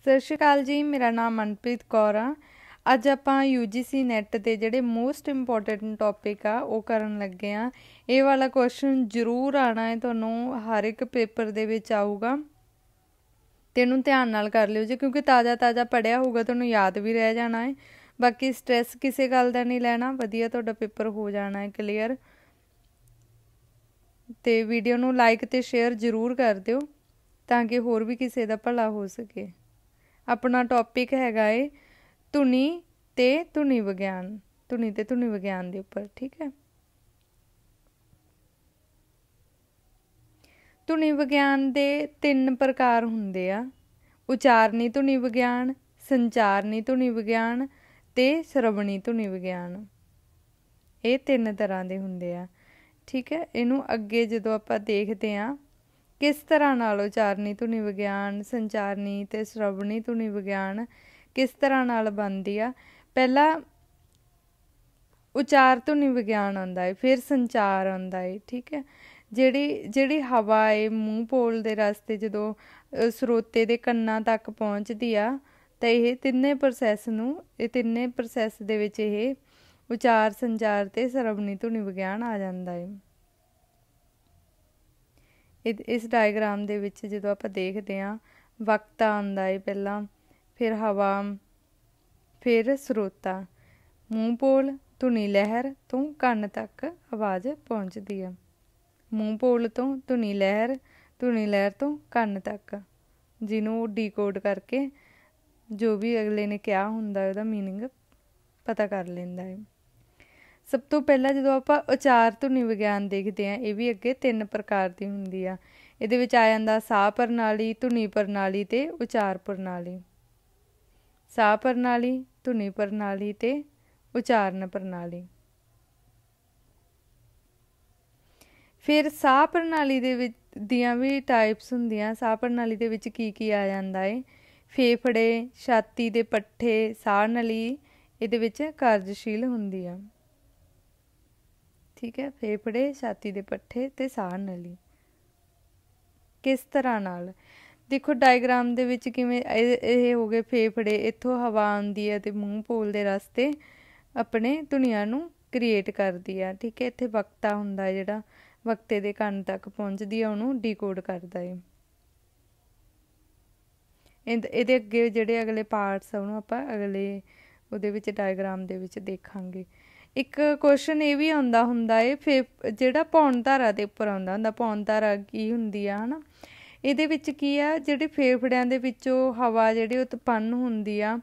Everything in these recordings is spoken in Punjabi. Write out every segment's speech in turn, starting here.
सत श्री अकाल जी, मेरा नाम मनप्रीत कौर आ। अज आपां UGC नैट के जिहड़े मोस्ट इंपोर्टेंट टॉपिक आ वो करन लगे आ। ये वाला क्वेश्चन जरूर आना है, तुहानूं हर एक पेपर दे विच आऊगा ते इहनूं ध्यान नाल कर लिओ जी, क्योंकि ताज़ा ताज़ा पढ़िया होऊगा, तुहानूं याद भी रह जाना है। बाकी स्ट्रैस किसी गल दा नहीं लैना, वधिया तुहाडा पेपर हो जाना है क्लीयर। ते वीडियो नूं लाइक ते शेयर जरूर कर दिओ तां कि होर भी किसी दा भला हो सके। अपना टॉपिक हैगा है धुनी ते धुनी विग्यान, धुनी ते धुनी विग्यान दे उपर, ठीक है। धुनी विग्यान दे 3 प्रकार हुंदे आ, उचारनी धुनी विग्यान, संचारनी धुनी विग्यान ते श्रवणी धुनी विग्यान। ये 3 तरह दे हुंदे आ, ठीक है। इनू अगे जदों आपां देखदे आ किस तरह नाल उचारनी धुनी विग्यान, संचारनी ते श्रवणी धुनी विग्यान किस तरह नाल बनदी आ। पहला उचार धुनी विग्यान आउंदा है, फिर संचार आउंदा है, ठीक है। जिहड़ी हवा है मूँह पोल दे रस्ते जदों स्रोते दे कन्नां तक पहुँचदी आ तां इह तिन्ने प्रोसैस दे विच इह उचार, संचार ते श्रवणी धुनी विग्यान आ जांदा है। इस डायग्राम दे विच जदों आपां देखदे आ वक्ता आंदा है पहला, फिर हवा, फिर स्रोता, मूँह पोल धुनी लहर तो कन्न तक आवाज़ पहुँचती है। मूँह पोल तो धुनी लहर तो कन्न तक, जिन्हों डीकोड करके जो भी अगले ने कहा हुंदा उहदा मीनिंग पता कर लैंदा है। सब तो पहला जो आप उचार धुनी विग्यान देखते हैं, ये भी अगे 3 प्रकार की हुंदी आ। इहदे विच आ जांदा साह प्रणाली, धुनी प्रणाली ते उचार प्रणाली। साह प्रणाली, धुनी प्रणाली ते उचारण प्रणाली। फिर साह प्रणाली दे विच दियां भी टाइप्स हुंदियां। साह प्रणाली दे विच की आ जांदा है, फेफड़े, छाती दे पट्ठे, साह नली इहदे विच कार्यशील हुंदी आ, ठीक है। फेफड़े, छाती दे पट्ठे ते साह नली किस तरह नाल देखो डायग्राम दे विच किवें इह हो गए फेफड़े, इत्थों हवा आउंदी है ते मूँह पोल दे रस्ते अपने धुनियां नूं क्रिएट करदी है, ठीक है। इत्थे वक्ता हुंदा है जिहड़ा वक्ते दे कंन तक पहुँचदी है, उहनूं डीकोड करदा है। इहदे अगे जिहड़े अगले पार्ट्स आ उहनूं आपां अगले उहदे विच डायग्राम दे विच देखांगे। एक क्वेश्चन ये भी आउंदा हुंदा है जिहड़ा पौन धारा दे उपर आउंदा हुंदा, पौन धारा की हुंदी आ, है ना। इहदे विच की आ, जिहड़े फेफड़ियां दे विचों हवा जिहड़ी उत्पन्न हुंदी आ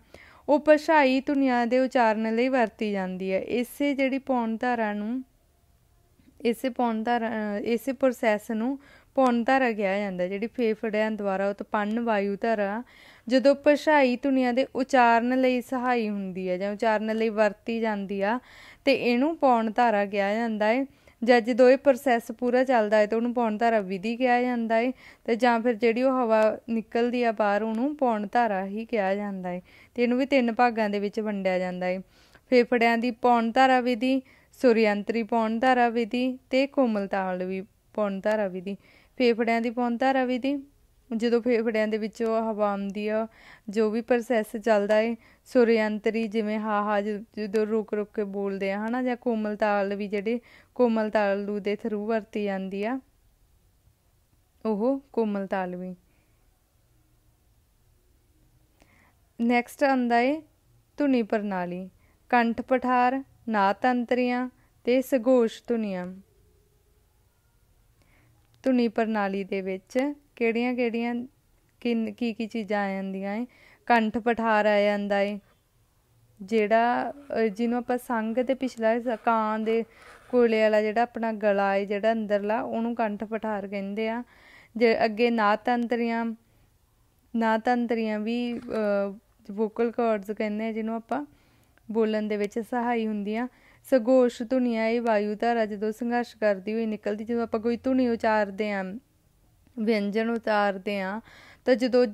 वो भाषाई धुनियां दे उचारण लई वरती जांदी है। इसे जिहड़ी पौन धारा नूं इसे प्रोसैस नूं पौन धारा कहा जांदा है। जिहड़ी फेफड़ियां द्वारा उत्पन्न वायु धारा जदों भाषाई धुनियां दे उचारण लई सहाई हुंदी है जां उचारण लई वरती जांदी आ ते इहनूं पौन धारा कहा जांदा है। जां जदों ये प्रोसैस पूरा चलदा है तो उहनूं पौन धारा विधि कहा जांदा है, ते जां फिर जिहड़ी ओह हवा निकलदी आ बाहर उहनूं पौन धारा ही कहा जांदा है। ते इहनूं भी 3 भागां दे विच वंडिया जांदा है, फेफड़ियां दी पौन धारा विधि, सुरयंत्री पौन धारा विधि ते कोमलतालवी पौन धारा विधि। फेफड़ियां दी पौन धारा विधि जदों फेफड़ियां दे विचों हवा आउंदी आ, जो भी प्रोसैस चलदा है, सुरयंत्री जिवें हा जदों रुक रुक के बोलदे आ, है ना, जां कोमलतालवी जिहड़े कोमल तालू दे थरू वरती जांदी आ, ओह कोमलतालवी। नैक्सट आंदा है धुनी प्रणाली, कंठ पठार, नातंत्रियां ते सघोष धुनियां। धुनी प्रणाली दे विच किहड़ियां की चीज़ां आ जांदियां है। कंठ पठार आ जांदा है, जिहड़ा जिन्हों आपां संघ ते पिछला हिस्सा कां दे कोले वाला जिहड़ा अपना गला है जिहड़ा अंदरला उहनूं कंठ पठार कहिंदे आ। जे अगे नातंत्रियां भी वोकल कॉर्ड्स कहने आ, जिन्हों आपां बोलन दे विच सहाई हुंदियां। सघोष धुनियां ये वायु धारा जदों संघर्ष करदी होई निकलदी, जदों आपां कोई धुनी उचारदे आ, व्यंजन उचारदे आ, तो जदों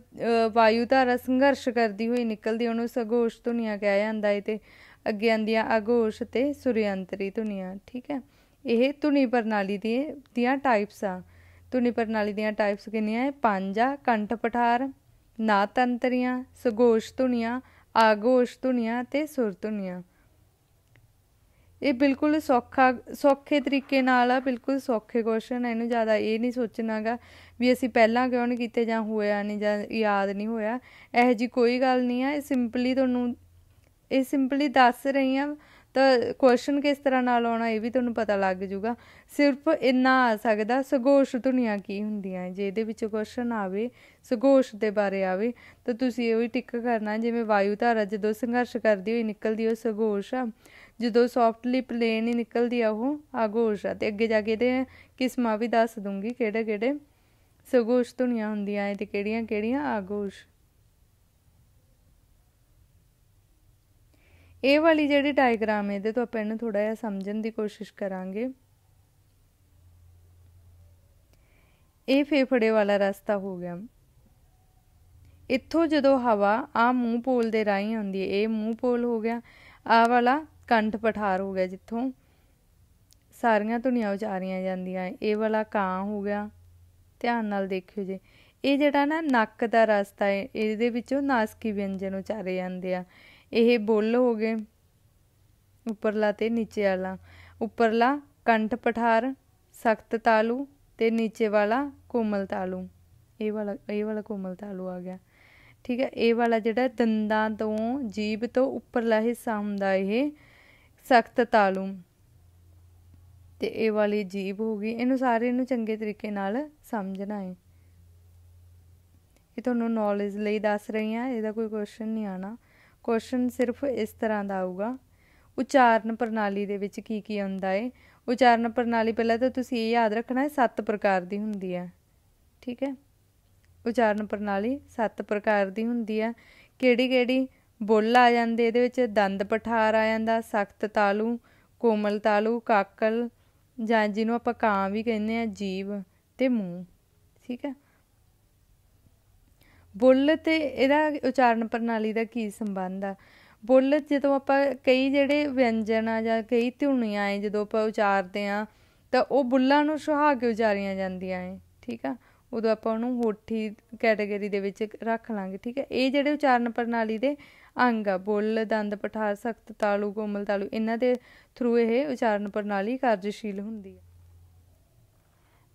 वायु धारा संघर्ष करदी हुई निकलदी उहनूं सघोष धुनियां कहा जांदा है। ते अगे आंदियां अघोष ते सुरयंत्री धुनियां, ठीक है। यह धुनी प्रणाली दियां टाइप्स आ। धुनी प्रणाली दियां टाइप्स किन्नियां है? 5 आ। कंठ पठार, ਨਾ ਤੰਤਰੀਆਂ, ਸੁਘੋਸ਼ ਧੁਨੀਆਂ, ਆਗੋਸ਼ ਧੁਨੀਆਂ ਅਤੇ ਸੁਰ ਧੁਨੀਆਂ। ਇਹ ਬਿਲਕੁਲ ਸੌਖੇ ਤਰੀਕੇ ਨਾਲ ਆ, ਬਿਲਕੁਲ ਸੌਖੇ ਕੁਐਸਚਨ। ਇਹਨੂੰ ਜ਼ਿਆਦਾ ਇਹ ਨਹੀਂ ਸੋਚਣਾ ਗਾ ਵੀ ਅਸੀਂ ਪਹਿਲਾਂ ਕਿਉਂ ਨਹੀਂ ਕੀਤੇ ਜਾਂ ਹੋਇਆ ਨਹੀਂ ਜਾਂ ਯਾਦ ਨਹੀਂ ਹੋਇਆ। ਇਹੋ ਜਿਹੀ ਕੋਈ ਗੱਲ ਨਹੀਂ ਆ। ਇਹ ਸਿੰਪਲੀ ਦੱਸ ਰਹੀ ਹਾਂ ਤਾਂ ਕੁਐਸਚਨ ਕਿਸ ਤਰ੍ਹਾਂ ਨਾਲ ਆਉਣਾ ਇਹ ਵੀ ਤੁਹਾਨੂੰ ਪਤਾ ਲੱਗ ਜੂਗਾ। ਸਿਰਫ ਇੰਨਾ ਆ ਸਕਦਾ ਸੁਘੋਸ਼ ਧੁਨੀਆਂ ਕੀ ਹੁੰਦੀਆਂ। ਜੇ ਇਹਦੇ ਵਿੱਚ ਕੁਐਸਚਨ ਆਵੇ ਸੁਘੋਸ਼ ਦੇ ਬਾਰੇ ਆਵੇ ਤਾਂ ਤੁਸੀਂ ਇਹ ਵੀ ਟਿਕ ਕਰਨਾ, ਜਿਵੇਂ ਵਾਯੂ ਧਾਰਾ ਜਦੋਂ ਸੰਘਰਸ਼ ਕਰਦੀ ਹੋਈ ਨਿਕਲਦੀ ਉਹ ਸੁਘੋਸ਼ ਆ, ਜਦੋਂ ਸੌਫਟਲੀ ਪਲੇਨ ਹੀ ਨਿਕਲਦੀ ਆ ਉਹ ਆਗੋਸ਼ ਆ। ਅਤੇ ਅੱਗੇ ਜਾ ਕੇ ਇਹਦੇ ਕਿਸਮਾਂ ਵੀ ਦੱਸ ਦੂੰਗੀ ਕਿਹੜੇ ਸੁਘੋਸ਼ ਧੁਨੀਆਂ ਹੁੰਦੀਆਂ ਅਤੇ ਕਿਹੜੀਆਂ ਆਗੋਸ਼। ਇਹ ਵਾਲੀ ਜਿਹੜੀ ਡਾਇਗਰਾਮ ਹੈ ਇਹਦੇ ਤੋਂ ਆਪਾਂ ਇਹਨੂੰ ਥੋੜ੍ਹਾ ਜਿਹਾ ਸਮਝਣ ਦੀ ਕੋਸ਼ਿਸ਼ ਕਰਾਂਗੇ। ਇਹ ਫੇਫੜੇ ਵਾਲਾ ਰਸਤਾ ਹੋ ਗਿਆ। ਇੱਥੋਂ ਜਦੋਂ ਹਵਾ ਆਹ ਮੂੰਹ ਪੋਲ ਦੇ ਰਾਹੀਂ ਆਉਂਦੀ ਹੈ, ਇਹ ਮੂੰਹ ਪੋਲ ਹੋ ਗਿਆ। ਆਹ ਵਾਲਾ ਕੰਠ ਪਠਾਰ ਹੋ ਗਿਆ ਜਿੱਥੋਂ ਸਾਰੀਆਂ ਧੁਨੀਆਂ ਉਚਾਰੀਆਂ ਜਾਂਦੀਆਂ। ਇਹ ਵਾਲਾ ਕਾਂ ਹੋ ਗਿਆ, ਧਿਆਨ ਨਾਲ ਦੇਖਿਓ ਜੇ। ਇਹ ਜਿਹੜਾ ਨਾ ਨੱਕ ਦਾ ਰਸਤਾ ਹੈ, ਇਹਦੇ ਵਿੱਚੋਂ ਨਾਸਕੀ ਵਿਅੰਜਨ ਉਚਾਰੇ ਜਾਂਦੇ ਆ। ਇਹ ਬੁੱਲ ਹੋ ਗਏ ਉੱਪਰਲਾ ਤੇ ਨੀਚੇ ਵਾਲਾ। ਉੱਪਰਲਾ ਕੰਠ ਪਠਾਰ ਸਖਤ ਤਾਲੂ ਤੇ ਨੀਚੇ ਵਾਲਾ ਕੋਮਲ ਤਾਲੂ। ਇਹ ਵਾਲਾ ਕੋਮਲ ਤਾਲੂ ਆ ਗਿਆ, ਠੀਕ ਹੈ। ਇਹ ਵਾਲਾ ਜਿਹੜਾ ਦੰਦਾਂ ਤੋਂ ਜੀਭ ਤੋਂ ਉੱਪਰਲਾ ਹਿੱਸਾ ਹੁੰਦਾ ਇਹ ਸਖਤ ਤਾਲੂ। ਤੇ ਇਹ ਵਾਲੀ ਜੀਭ ਹੋ ਗਈ। ਇਹਨੂੰ ਸਾਰੇ ਨੂੰ ਚੰਗੇ ਤਰੀਕੇ ਨਾਲ ਸਮਝਣਾ ਹੈ। ਇਹ ਤੁਹਾਨੂੰ ਨੌਲੇਜ ਲਈ ਦੱਸ ਰਹੀ ਹਾਂ, ਇਹਦਾ ਕੋਈ ਕੁਐਸਚਨ ਨਹੀਂ ਆਉਣਾ। ਕੁਐਸਚਨ ਸਿਰਫ ਇਸ ਤਰ੍ਹਾਂ ਦਾ ਆਊਗਾ, ਉਚਾਰਨ ਪ੍ਰਣਾਲੀ ਦੇ ਵਿੱਚ ਕੀ ਆਉਂਦਾ ਹੈ। ਉਚਾਰਨ ਪ੍ਰਣਾਲੀ ਪਹਿਲਾਂ ਤਾਂ ਤੁਸੀਂ ਇਹ ਯਾਦ ਰੱਖਣਾ ਹੈ 7 ਪ੍ਰਕਾਰ ਦੀ ਹੁੰਦੀ ਹੈ, ਠੀਕ ਹੈ। ਉਚਾਰਨ ਪ੍ਰਣਾਲੀ 7 ਪ੍ਰਕਾਰ ਦੀ ਹੁੰਦੀ ਆ। ਕਿਹੜੀ ਬੁੱਲ ਆ ਜਾਂਦੇ ਇਹਦੇ ਵਿੱਚ, ਦੰਦ ਪਠਾਰ ਆ ਜਾਂਦਾ, ਸਖਤ ਤਾਲੂ, ਕੋਮਲ ਤਾਲੂ, ਕਾਕਲ ਜਾਂ ਜਿਹਨੂੰ ਆਪਾਂ ਕਾਂ ਵੀ ਕਹਿੰਦੇ ਹਾਂ, ਜੀਭ ਤੇ ਮੂੰਹ, ਠੀਕ ਹੈ। ਬੁੱਲ ਤੇ ਇਹਦਾ ਉਚਾਰਨ ਪ੍ਰਣਾਲੀ ਦਾ ਕੀ ਸੰਬੰਧ ਆ। ਬੁੱਲ ਜਦੋਂ ਆਪਾਂ ਕਈ ਜਿਹੜੇ ਵਿਅੰਜਨ ਆ ਜਾਂ ਕਈ ਧੁਨੀਆਂ ਹੈ ਜਦੋਂ ਆਪਾਂ ਉਚਾਰਦੇ ਹਾਂ ਤਾਂ ਉਹ ਬੁੱਲਾਂ ਨੂੰ ਸੁਹਾ ਕੇ ਉਚਾਰੀਆਂ ਜਾਂਦੀਆਂ ਹੈ, ਠੀਕ ਆ। ਉਦੋਂ ਆਪਾਂ ਉਹਨੂੰ ਹੋਠੀ ਕੈਟੇਗਰੀ ਦੇ ਵਿੱਚ ਰੱਖ ਲਾਂਗੇ, ਠੀਕ ਹੈ। ਇਹ ਜਿਹੜੇ ਉਚਾਰਨ ਪ੍ਰਣਾਲੀ ਦੇ ਅੰਗ ਆ, ਬੁੱਲ, ਦੰਦ ਪਠਾਰ, ਸਖਤ ਤਾਲੂ, ਕੋਮਲ ਤਾਲੂ, ਇਹਨਾਂ ਦੇ ਥਰੂ ਇਹ ਉਚਾਰਨ ਪ੍ਰਣਾਲੀ ਕਾਰਜਸ਼ੀਲ ਹੁੰਦੀ ਹੈ।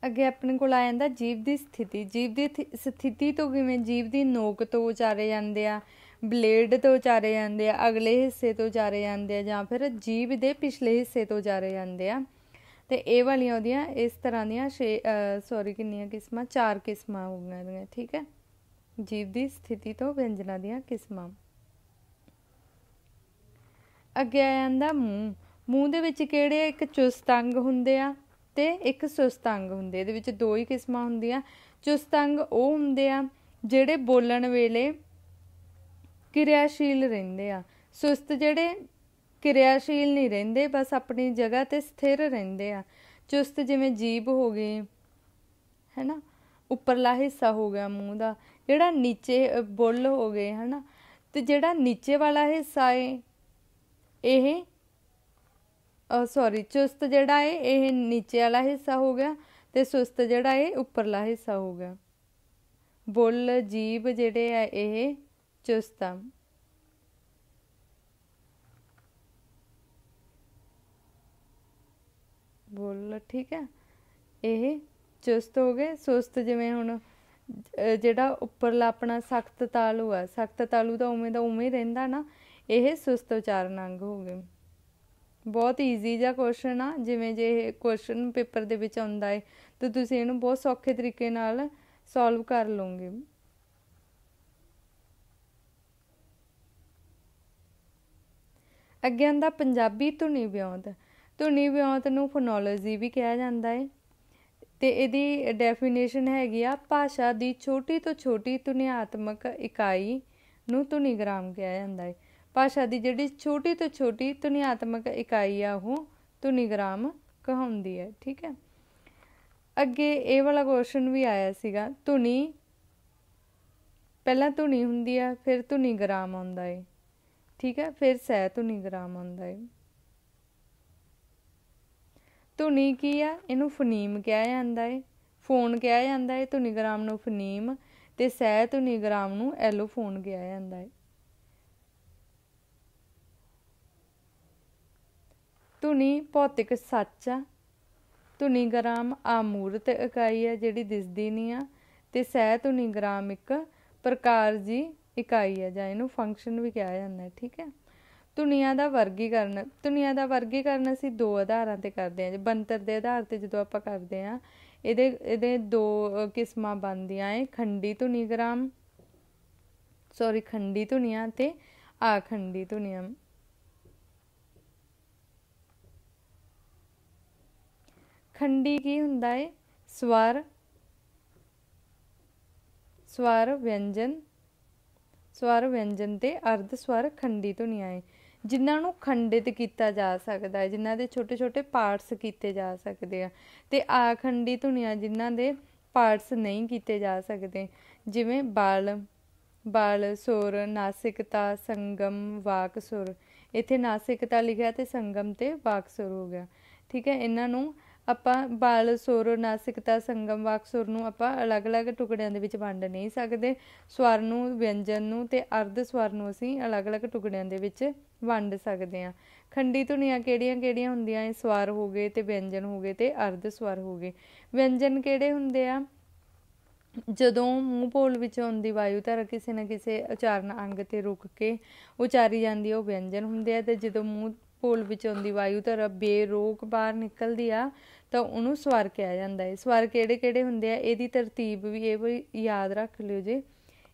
ਅੱਗੇ ਆਪਣੇ ਕੋਲ ਆ ਜਾਂਦਾ ਜੀਭ ਦੀ ਸਥਿਤੀ। ਜੀਭ ਦੀ ਸਥਿਤੀ ਤੋਂ ਕਿਵੇਂ, ਜੀਭ ਦੀ ਨੋਕ ਤੋਂ ਉਚਾਰੇ ਜਾਂਦੇ ਆ, ਬਲੇਡ ਤੋਂ ਉਚਾਰੇ ਜਾਂਦੇ ਆ, ਅਗਲੇ ਹਿੱਸੇ ਤੋਂ ਉਚਾਰੇ ਜਾਂਦੇ ਆ, ਜਾਂ ਫਿਰ ਜੀਭ ਦੇ ਪਿਛਲੇ ਹਿੱਸੇ ਤੋਂ ਉਚਾਰੇ ਜਾਂਦੇ ਆ। ਅਤੇ ਇਹ ਵਾਲੀਆਂ ਉਹਦੀਆਂ ਇਸ ਤਰ੍ਹਾਂ ਦੀਆਂ ਕਿੰਨੀਆਂ ਕਿਸਮਾਂ, 4 ਕਿਸਮਾਂ ਹੋ ਗਈਆਂ ਇਹਦੀਆਂ, ਠੀਕ ਹੈ। ਜੀਭ ਦੀ ਸਥਿਤੀ ਤੋਂ ਵਿਅੰਜਨਾਂ ਦੀਆਂ ਕਿਸਮਾਂ। ਅੱਗੇ ਆ ਜਾਂਦਾ ਮੂੰਹ। ਮੂੰਹ ਦੇ ਵਿੱਚ ਕਿਹੜੇ, ਇੱਕ ਚੁਸਤ ਅੰਗ ਹੁੰਦੇ ਆ ਤੇ ਇੱਕ ਸੁਸਤ ਅੰਗ ਹੁੰਦੇ। ਇਹਦੇ ਵਿੱਚ 2 ਹੀ ਕਿਸਮਾਂ ਹੁੰਦੀਆਂ। ਚੁਸਤ ਅੰਗ ਉਹ ਹੁੰਦੇ ਆ ਜਿਹੜੇ ਬੋਲਣ ਵੇਲੇ ਕਿਰਿਆਸ਼ੀਲ ਰਹਿੰਦੇ ਆ। ਸੁਸਤ ਜਿਹੜੇ ਕਿਰਿਆਸ਼ੀਲ ਨਹੀਂ ਰਹਿੰਦੇ, ਬਸ ਆਪਣੀ ਜਗ੍ਹਾ 'ਤੇ ਸਥਿਰ ਰਹਿੰਦੇ ਆ। ਚੁਸਤ ਜਿਵੇਂ ਜੀਭ ਹੋ ਗਈ, ਹੈ ਨਾ, ਉੱਪਰਲਾ ਹਿੱਸਾ ਹੋ ਗਿਆ ਮੂੰਹ ਦਾ। ਜਿਹੜਾ ਨੀਚੇ ਬੁੱਲ ਹੋ ਗਏ, ਹੈ ਨਾ, ਅਤੇ ਜਿਹੜਾ ਨੀਚੇ ਵਾਲਾ ਹਿੱਸਾ ਹੈ ਇਹ ਚੁਸਤ ਜਿਹੜਾ ਹੈ ਇਹ ਨੀਚੇ ਵਾਲਾ ਹਿੱਸਾ ਹੋ ਗਿਆ ਅਤੇ ਸੁਸਤ ਜਿਹੜਾ ਇਹ ਉੱਪਰਲਾ ਹਿੱਸਾ ਹੋ ਗਿਆ। ਬੁੱਲ, ਜੀਭ ਜਿਹੜੇ ਆ ਇਹ ਚੁਸਤ ਆ। ਬੁੱਲ, ਠੀਕ ਹੈ, ਇਹ ਚੁਸਤ ਹੋ ਗਏ। ਸੁਸਤ ਜਿਵੇਂ ਹੁਣ ਜਿਹੜਾ ਉੱਪਰਲਾ ਆਪਣਾ ਸਖਤ ਤਾਲੂ ਆ, ਸਖਤ ਤਾਲੂ ਤਾਂ ਉਵੇਂ ਰਹਿੰਦਾ ਨਾ, ਇਹ ਸੁਸਤ ਉਚਾਰਨ ਅੰਗ ਹੋ ਗਏ। ਬਹੁਤ ਈਜ਼ੀ ਜਿਹਾ ਕੁਐਸਚਨ ਆ। ਜਿਵੇਂ ਜੇ ਇਹ ਕੁਐਸਚਨ ਪੇਪਰ ਦੇ ਵਿੱਚ ਆਉਂਦਾ ਹੈ ਤਾਂ ਤੁਸੀਂ ਇਹਨੂੰ ਬਹੁਤ ਸੌਖੇ ਤਰੀਕੇ ਨਾਲ ਸੋਲਵ ਕਰ ਲਓਗੇ। ਅੱਗੇ ਆਉਂਦਾ ਪੰਜਾਬੀ ਧੁਨੀ ਵਿਉਂਤ। ਧੁਨੀ ਵਿਉਂਤ ਨੂੰ ਫੋਨੋਲੋਜੀ ਵੀ ਕਿਹਾ ਜਾਂਦਾ ਹੈ ਅਤੇ ਇਹਦੀ ਡੈਫੀਨੇਸ਼ਨ ਹੈਗੀ ਆ, ਭਾਸ਼ਾ ਦੀ ਛੋਟੀ ਤੋਂ ਛੋਟੀ ਧੁਨਿਆਤਮਕ ਇਕਾਈ ਨੂੰ ਧੁਨੀਗ੍ਰਾਮ ਕਿਹਾ ਜਾਂਦਾ ਹੈ। ਭਾਸ਼ਾ ਦੀ ਜਿਹੜੀ ਛੋਟੀ ਤੋਂ ਛੋਟੀ ਧੁਨਿਆਤਮਕ ਇਕਾਈ ਆ ਉਹ ਧੁਨੀਗ੍ਰਾਮ ਕਹਾਉਂਦੀ ਹੈ, ਠੀਕ ਹੈ। ਅੱਗੇ ਇਹ ਵਾਲਾ ਕੁਐਸਚਨ ਵੀ ਆਇਆ ਸੀਗਾ, ਧੁਨੀ ਪਹਿਲਾਂ ਧੁਨੀ ਹੁੰਦੀ ਆ, ਫਿਰ ਧੁਨੀਗ੍ਰਾਮ ਆਉਂਦਾ ਹੈ, ਠੀਕ ਹੈ, ਫਿਰ ਸਹਿ ਧੁਨੀਗ੍ਰਾਮ ਆਉਂਦਾ ਹੈ। ਧੁਨੀ ਕੀ ਆ, ਇਹਨੂੰ ਫਨੀਮ ਕਿਹਾ ਜਾਂਦਾ ਹੈ, ਫੋਨ ਕਿਹਾ ਜਾਂਦਾ ਹੈ, ਧੁਨੀਗ੍ਰਾਮ ਨੂੰ ਫਨੀਮ, ਤੇ ਸਹਿ ਧੁਨੀ ਗ੍ਰਾਮ ਨੂੰ ਐਲੋਫੋਨ ਕਿਹਾ ਜਾਂਦਾ ਹੈ। ਧੁਨੀ ਭੌਤਿਕ ਸੱਚ ਆ, ਧੁਨੀ ਗ੍ਰਾਮ ਆਮੂਰਤ ਇਕਾਈ ਹੈ ਜਿਹੜੀ ਦਿਸਦੀ ਨਹੀਂ ਆ, ਤੇ ਸਹਿ ਧੁਨੀ ਗ੍ਰਾਮ ਇੱਕ ਪ੍ਰਕਾਰ ਦੀ ਇਕਾਈ ਹੈ ਜਾਂ ਇਹਨੂੰ ਫੰਕਸ਼ਨ ਵੀ ਕਿਹਾ ਜਾਂਦਾ ਹੈ। ਠੀਕ ਹੈ। ਧੁਨੀਆਂ ਦਾ ਵਰਗੀਕਰਨ, ਧੁਨੀਆਂ ਦਾ ਵਰਗੀਕਰਨ ਅਸੀਂ ਦੋ ਆਧਾਰਾਂ ਤੇ ਕਰਦੇ ਹਾਂ। ਬਣਤਰ ਦੇ ਆਧਾਰ ਤੇ ਜਦੋਂ ਆਪਾਂ ਕਰਦੇ ਹਾਂ, ਇਹਦੇ ਦੋ ਕਿਸਮਾਂ ਬਣਦੀਆਂ ਹੈ, ਖੰਡੀ ਧੁਨੀਆਂ ਤੇ ਆਖੰਡੀ ਧੁਨੀਆਂ। ਖੰਡੀ ਕੀ ਹੁੰਦਾ ਹੈ? ਸਵਰ ਵਿਅੰਜਨ ਤੇ ਅਰਧ ਸਵਰ ਖੰਡੀ ਧੁਨੀਆਂ ਹੈ ਜਿਨ੍ਹਾਂ ਨੂੰ ਖੰਡਿਤ ਕੀਤਾ ਜਾ ਸਕਦਾ ਹੈ, ਜਿਨ੍ਹਾਂ ਦੇ ਛੋਟੇ ਛੋਟੇ ਪਾਰਟਸ ਕੀਤੇ ਜਾ ਸਕਦੇ ਆ। ਤੇ ਆਖੰਡੀ ਧੁਨੀਆਂ ਜਿਨ੍ਹਾਂ ਦੇ ਪਾਰਟਸ ਨਹੀਂ ਕੀਤੇ ਜਾ ਸਕਦੇ, ਜਿਵੇਂ ਬਲ ਸੁਰ, ਨਾਸਿਕਤਾ, ਸੰਗਮ, ਵਾਕ ਸੁਰ। ਇੱਥੇ ਨਾਸਿਕਤਾ ਲਿਖਿਆ ਤੇ ਸੰਗਮ ਤੇ ਵਾਕ ਸੁਰ ਹੋ ਗਿਆ। ਠੀਕ ਹੈ। ਇਹਨਾਂ ਨੂੰ ਆਪਾਂ ਬਲ, ਸੁਰ, ਨਾਸਿਕਤਾ, ਸੰਗਮ, ਵਾਕ ਸੁਰ ਨੂੰ ਆਪਾਂ ਅਲੱਗ ਅਲੱਗ ਟੁਕੜਿਆਂ ਦੇ ਵਿੱਚ ਵੰਡ ਨਹੀਂ ਸਕਦੇ। ਸਵਰ ਨੂੰ, ਵਿਅੰਜਨ ਨੂੰ ਤੇ ਅਰਧ ਸਵਰ ਨੂੰ ਅਸੀਂ ਅਲੱਗ ਅਲੱਗ ਟੁਕੜਿਆਂ ਦੇ ਵਿੱਚ ਵੰਡ ਸਕਦੇ ਹਾਂ। ਖੰਡੀ ਧੁਨੀਆਂ ਕਿਹੜੀਆਂ ਕਿਹੜੀਆਂ ਹੁੰਦੀਆਂ ਹੈ? ਸਵਰ ਹੋ ਗਏ ਤੇ ਵਿਅੰਜਨ ਹੋ ਗਏ ਤੇ ਅਰਧ ਸਵਰ ਹੋ ਗਏ। ਵਿਅੰਜਨ ਕਿਹੜੇ ਹੁੰਦੇ ਆ? ਜਦੋਂ ਮੂੰਹ ਪੋਲ ਵਿੱਚੋਂ ਆਉਂਦੀ ਵਾਯੂ ਧਾਰਾ ਕਿਸੇ ਨਾ ਕਿਸੇ ਉਚਾਰਨ ਅੰਗ ਤੇ ਰੁਕ ਕੇ ਉਚਾਰੀ ਜਾਂਦੀ ਹੈ, ਉਹ ਵਿਅੰਜਨ ਹੁੰਦੇ ਆ। ਤੇ ਜਦੋਂ ਮੂੰਹ ਪੋਲ ਵਿੱਚ ਆਉਂਦੀ ਵਾਯੂ ਧਾਰਾ ਬੇਰੋਕ ਬਾਹਰ ਨਿਕਲਦੀ ਆ ਤਾਂ ਉਹਨੂੰ ਸਵਰ ਕਿਹਾ ਜਾਂਦਾ ਹੈ। ਸਵਰ ਕਿਹੜੇ ਕਿਹੜੇ ਹੁੰਦੇ ਆ? ਇਹਦੀ ਤਰਤੀਬ ਵੀ ਇਹ ਵੀ ਯਾਦ ਰੱਖ ਲਿਓ ਜੇ,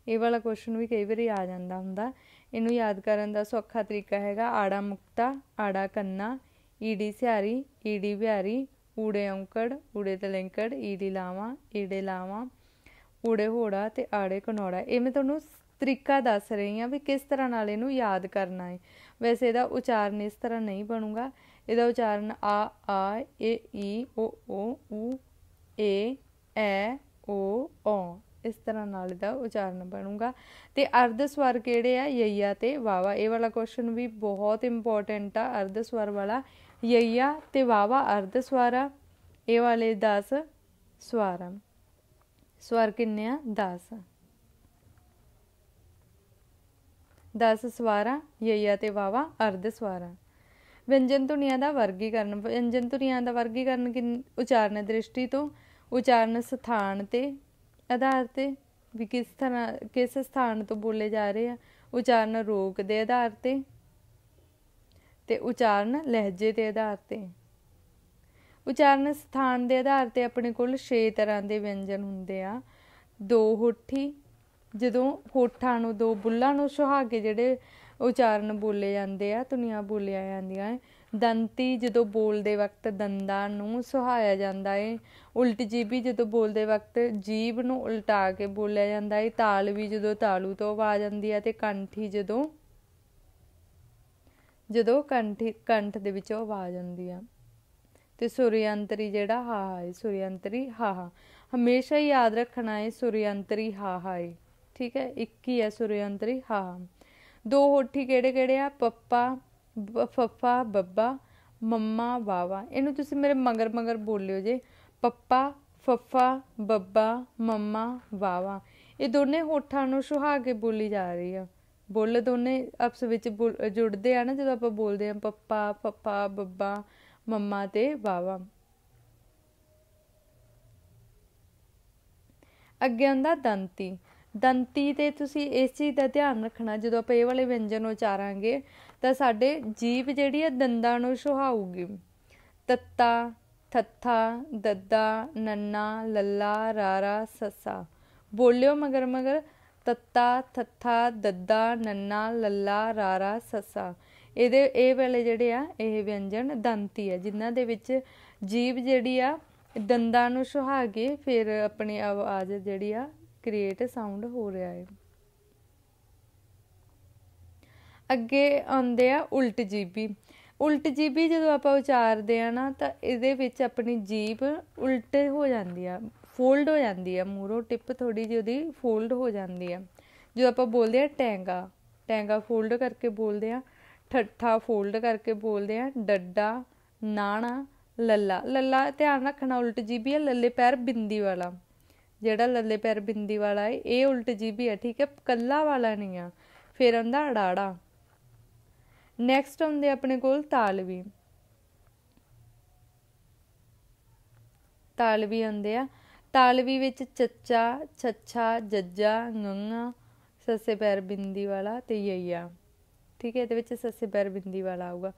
ਇਹ ਵਾਲਾ ਕੁਐਸਚਨ ਵੀ ਕਈ ਵਾਰੀ ਆ ਜਾਂਦਾ ਹੁੰਦਾ। ਇਹਨੂੰ ਯਾਦ ਕਰਨ ਦਾ ਸੌਖਾ ਤਰੀਕਾ ਹੈਗਾ ਆੜਾ ਮੁਕਤਾ, ਆੜਾ ਕੰਨਾ, ਈੜੀ ਸਿਹਾਰੀ, ਈੜੀ ਬਿਹਾਰੀ, ਊੜੇ ਔਂਕੜ, ਊੜੇ ਤਲਿੰਕੜ, ਈੜੀ ਲਾਵਾਂ, ਈੜੇ ਲਾਵਾਂ, ਊੜੇ ਹੋੜਾ ਤੇ ਆੜੇ ਘਨੌੜਾ। ਇਹ ਮੈਂ ਤੁਹਾਨੂੰ ਤਰੀਕਾ ਦੱਸ ਰਹੀ ਹਾਂ ਵੀ ਕਿਸ ਤਰ੍ਹਾਂ ਨਾਲ ਇਹਨੂੰ ਯਾਦ ਕਰਨਾ ਹੈ। ਵੈਸੇ ਇਹਦਾ ਉਚਾਰਨ ਇਸ ਤਰ੍ਹਾਂ ਨਹੀਂ ਬਣੂਗਾ। ਇਹਦਾ ਉਚਾਰਨ ਆ, ਏ, ਈ, ਓ, ਊ, ਏ, ਐ, ਓ, ਔ, ਇਸ ਤਰ੍ਹਾਂ ਨਾਲ ਇਹਦਾ ਉਚਾਰਨ ਬਣੂਗਾ। ਤੇ ਅਰਧ ਸਵਰ ਕਿਹੜੇ ਆ? ਯਈਆ ਤੇ ਵਾਵਾ। ਇਹ ਵਾਲਾ ਕੁਐਸਚਨ ਵੀ ਬਹੁਤ ਇੰਪੋਰਟੈਂਟ ਆ। ਅਰਧ ਸਵਰ ਵਾਲਾ ਯਈਆ ਤੇ ਵਾਵਾ ਅਰਧ ਸਵਰ ਆ। ਇਹ ਵਾਲੇ 10 ਸਵਰ ਆ। ਸਵਰ ਕਿੰਨੇ ਆ? 10 ਸਵਰ ਆ। ਯਈਆ ਤੇ ਵਾਵਾ ਅਰਧ ਸਵਰ ਆ। ਵਿਅੰਜਨ ਧੁਨੀਆਂ ਦਾ ਵਰਗੀਕਰਨ। ਵਿਅੰਜਨ ਧੁਨੀਆਂ ਦਾ ਵਰਗੀਕਰਨ ਉਚਾਰਨ ਦ੍ਰਿਸ਼ਟੀ ਤੋਂ, ਉਚਾਰਨ ਸਥਾਨ ਤੇ ਆਧਾਰ ਤੇ ਵੀ ਕਿਸ ਸਥਾਨ ਤੋਂ ਬੋਲੇ ਜਾ ਰਹੇ ਆ, ਉਚਾਰਨ ਰੋਕ ਦੇ ਆਧਾਰ ਤੇ ਉਚਾਰਨ ਲਹਿਜੇ ਦੇ ਆਧਾਰ ਤੇ। ਉਚਾਰਨ ਸਥਾਨ ਦੇ ਆਧਾਰ ਤੇ ਆਪਣੇ ਕੋਲ 6 ਤਰ੍ਹਾਂ ਦੇ ਵਿਅੰਜਨ ਹੁੰਦੇ ਆ। ਦੋ ਹੋਠੀ, ਜਦੋਂ ਹੋਠਾਂ ਨੂੰ, ਦੋ ਬੁੱਲਾਂ ਨੂੰ ਸੁਹਾ ਕੇ ਜਿਹੜੇ ਉਚਾਰਨ ਬੋਲੇ ਜਾਂਦੇ ਆ, ਧੁਨੀਆਂ ਬੋਲੀਆਂ ਜਾਂਦੀਆਂ ਹੈ। ਦੰਤੀ, ਜਦੋਂ ਬੋਲਦੇ ਵਕਤ ਦੰਦਾਂ ਨੂੰ ਸੁਹਾਇਆ ਜਾਂਦਾ ਹੈ। ਉਲਟ ਜੀਭੀ, ਜਦੋਂ ਬੋਲਦੇ ਵਕਤ ਜੀਭ ਨੂੰ ਉਲਟਾ ਕੇ ਬੋਲਿਆ ਜਾਂਦਾ ਹੈ। ਤਾਲਵੀ, ਜਦੋਂ ਤਾਲੂ ਤੋਂ ਆਵਾਜ਼ ਆਉਂਦੀ ਹੈ। ਤੇ ਕੰਠੀ, ਜਦੋਂ ਕੰਠ ਦੇ ਵਿੱਚੋਂ ਆਵਾਜ਼ ਆਉਂਦੀ ਆ। ਤੇ ਸੁਰਯੰਤਰੀ ਜਿਹੜਾ ਹਾਹਾ ਹੈ, ਸੁਰਯੰਤਰੀ ਹਾਹਾ ਹਮੇਸ਼ਾ ਹੀ ਯਾਦ ਰੱਖਣਾ ਹੈ। ਸੁਰਯੰਤਰੀ ਹਾਹਾ ਹੈ। ਠੀਕ ਹੈ। ਇੱਕ ਹੀ ਹੈ ਸੁਰਯੰਤਰੀ ਹਾਹਾ। ਦੋ ਹੋਠੀ ਕਿਹੜੇ ਕਿਹੜੇ ਆ? ਪੱਪਾ, ਫੱਫਾ, ਬੱਬਾ, ਮੰਮਾ, ਵਾਵਾ। ਇਹਨੂੰ ਤੁਸੀਂ ਮੇਰੇ ਮਗਰ ਬੋਲਿਓ ਜੇ। ਪੱਪਾ, ਫੱਫਾ, ਬੱਬਾ, ਮੰਮਾ, ਵਾਵਾ। ਇਹ ਦੋਨੇ ਹੋਠਾਂ ਨੂੰ ਸੁਹਾ ਕੇ ਬੋਲੀ ਜਾ ਰਹੀ ਆ। ਬੁੱਲ ਦੋਨੇ ਆਪਸ ਵਿੱਚ ਜੁੜਦੇ ਆ ਨਾ ਜਦੋਂ ਆਪਾਂ ਬੋਲਦੇ ਹਾਂ ਪੱਪਾ, ਫੱਫਾ, ਬੱਬਾ, ਮੰਮਾ ਤੇ ਵਾਵਾ। ਅੱਗੇ ਆਉਂਦਾ ਦੰਤੀ। ਦੰਤੀ ਤੇ ਤੁਸੀਂ ਇਸ ਚੀਜ਼ ਦਾ ਧਿਆਨ ਰੱਖਣਾ, ਜਦੋਂ ਆਪਾਂ ਇਹ ਵਾਲੇ ਵਿਅੰਜਨ ਉਚਾਰਾਂਗੇ ਤਾਂ ਸਾਡੇ ਜੀਭ ਜਿਹੜੀ ਆ ਦੰਦਾਂ ਨੂੰ ਸੁਹਾਊਗੀ। ਤੱਤਾ, ਥੱਥਾ, ਦੱਦਾ, ਨੰਨਾ, ਲੱਲਾ, ਰਾਰਾ, ਸੱਸਾ। ਬੋਲਿਓ ਮਗਰ ਤੱਤਾ, ਥੱਥਾ, ਦੱਦਾ, ਨੰਨਾ, ਲੱਲਾ, ਰਾਰਾ, ਸੱਸਾ। ਇਹ ਵਾਲੇ ਜਿਹੜੇ ਆ ਇਹ ਵਿਅੰਜਨ ਦੰਤੀ ਆ, ਜਿਨ੍ਹਾਂ ਦੇ ਵਿੱਚ ਜੀਭ ਜਿਹੜੀ ਆ ਦੰਦਾਂ ਨੂੰ ਸੁਹਾ ਕੇ ਫਿਰ ਆਪਣੀ ਆਵਾਜ਼ ਜਿਹੜੀ ਆ ਕ੍ਰੀਏਟ ਸਾਊਂਡ ਹੋ ਰਿਹਾ ਹੈ। ਅੱਗੇ ਆਉਂਦੇ ਆ ਉਲਟ ਜੀਭੀ। ਉਲਟ ਜੀਭੀ ਜਦੋਂ ਆਪਾਂ ਉਚਾਰਦੇ ਆ ਨਾ ਤਾਂ ਇਹਦੇ ਵਿੱਚ ਆਪਣੀ ਜੀਭ ਉਲਟ ਹੋ ਜਾਂਦੀ ਆ, ਫੋਲਡ ਹੋ ਜਾਂਦੀ ਆ। ਮੂਹਰੋਂ ਟਿਪ ਥੋੜ੍ਹੀ ਜਿਹੀ ਉਹਦੀ ਫੋਲਡ ਹੋ ਜਾਂਦੀ ਆ। ਜਦੋਂ ਆਪਾਂ ਬੋਲਦੇ ਆ ਟੈਂਗਾ ਫੋਲਡ ਕਰਕੇ ਬੋਲਦੇ ਆ। ਠੱਠਾ ਫੋਲਡ ਕਰਕੇ ਬੋਲਦੇ ਆ। ਡੱਡਾ, ਨਾਣਾ, ਲੱਲਾ। ਧਿਆਨ ਰੱਖਣਾ ਉਲਟ ਜੀਭੀ ਆ, ਲੱਲੇ ਪੈਰ ਬਿੰਦੀ ਵਾਲਾ। ਜਿਹੜਾ ਲੱਲੇ ਪੈਰ ਬਿੰਦੀ ਵਾਲਾ ਹੈ ਇਹ ਉਲਟ ਜੀਭੀ ਹੈ, ਠੀਕ ਹੈ, ਕੱਲਾ ਵਾਲਾ ਨਹੀਂ ਆ। ਫਿਰ ਆਉਂਦਾ ਅੜਾੜਾ। ਨੈਕਸਟ ਆਉਂਦੇ ਆਪਣੇ ਕੋਲ ਤਾਲਵੀ। ਤਾਲਵੀ ਆਉਂਦੇ ਆ। ਤਾਲਵੀ ਵਿੱਚ ਚੱਚਾ, ਛੱਛਾ, ਜੱਜਾ, ngੰਗਾ, ਸੱਸੇ ਪੈਰ ਬਿੰਦੀ ਵਾਲਾ ਤੇ ਯਈਆ, ਠੀਕ ਹੈ। ਇਹਦੇ ਵਿੱਚ ਸੱਸੇ ਪੈਰ ਬਿੰਦੀ ਵਾਲਾ ਆਊਗਾ।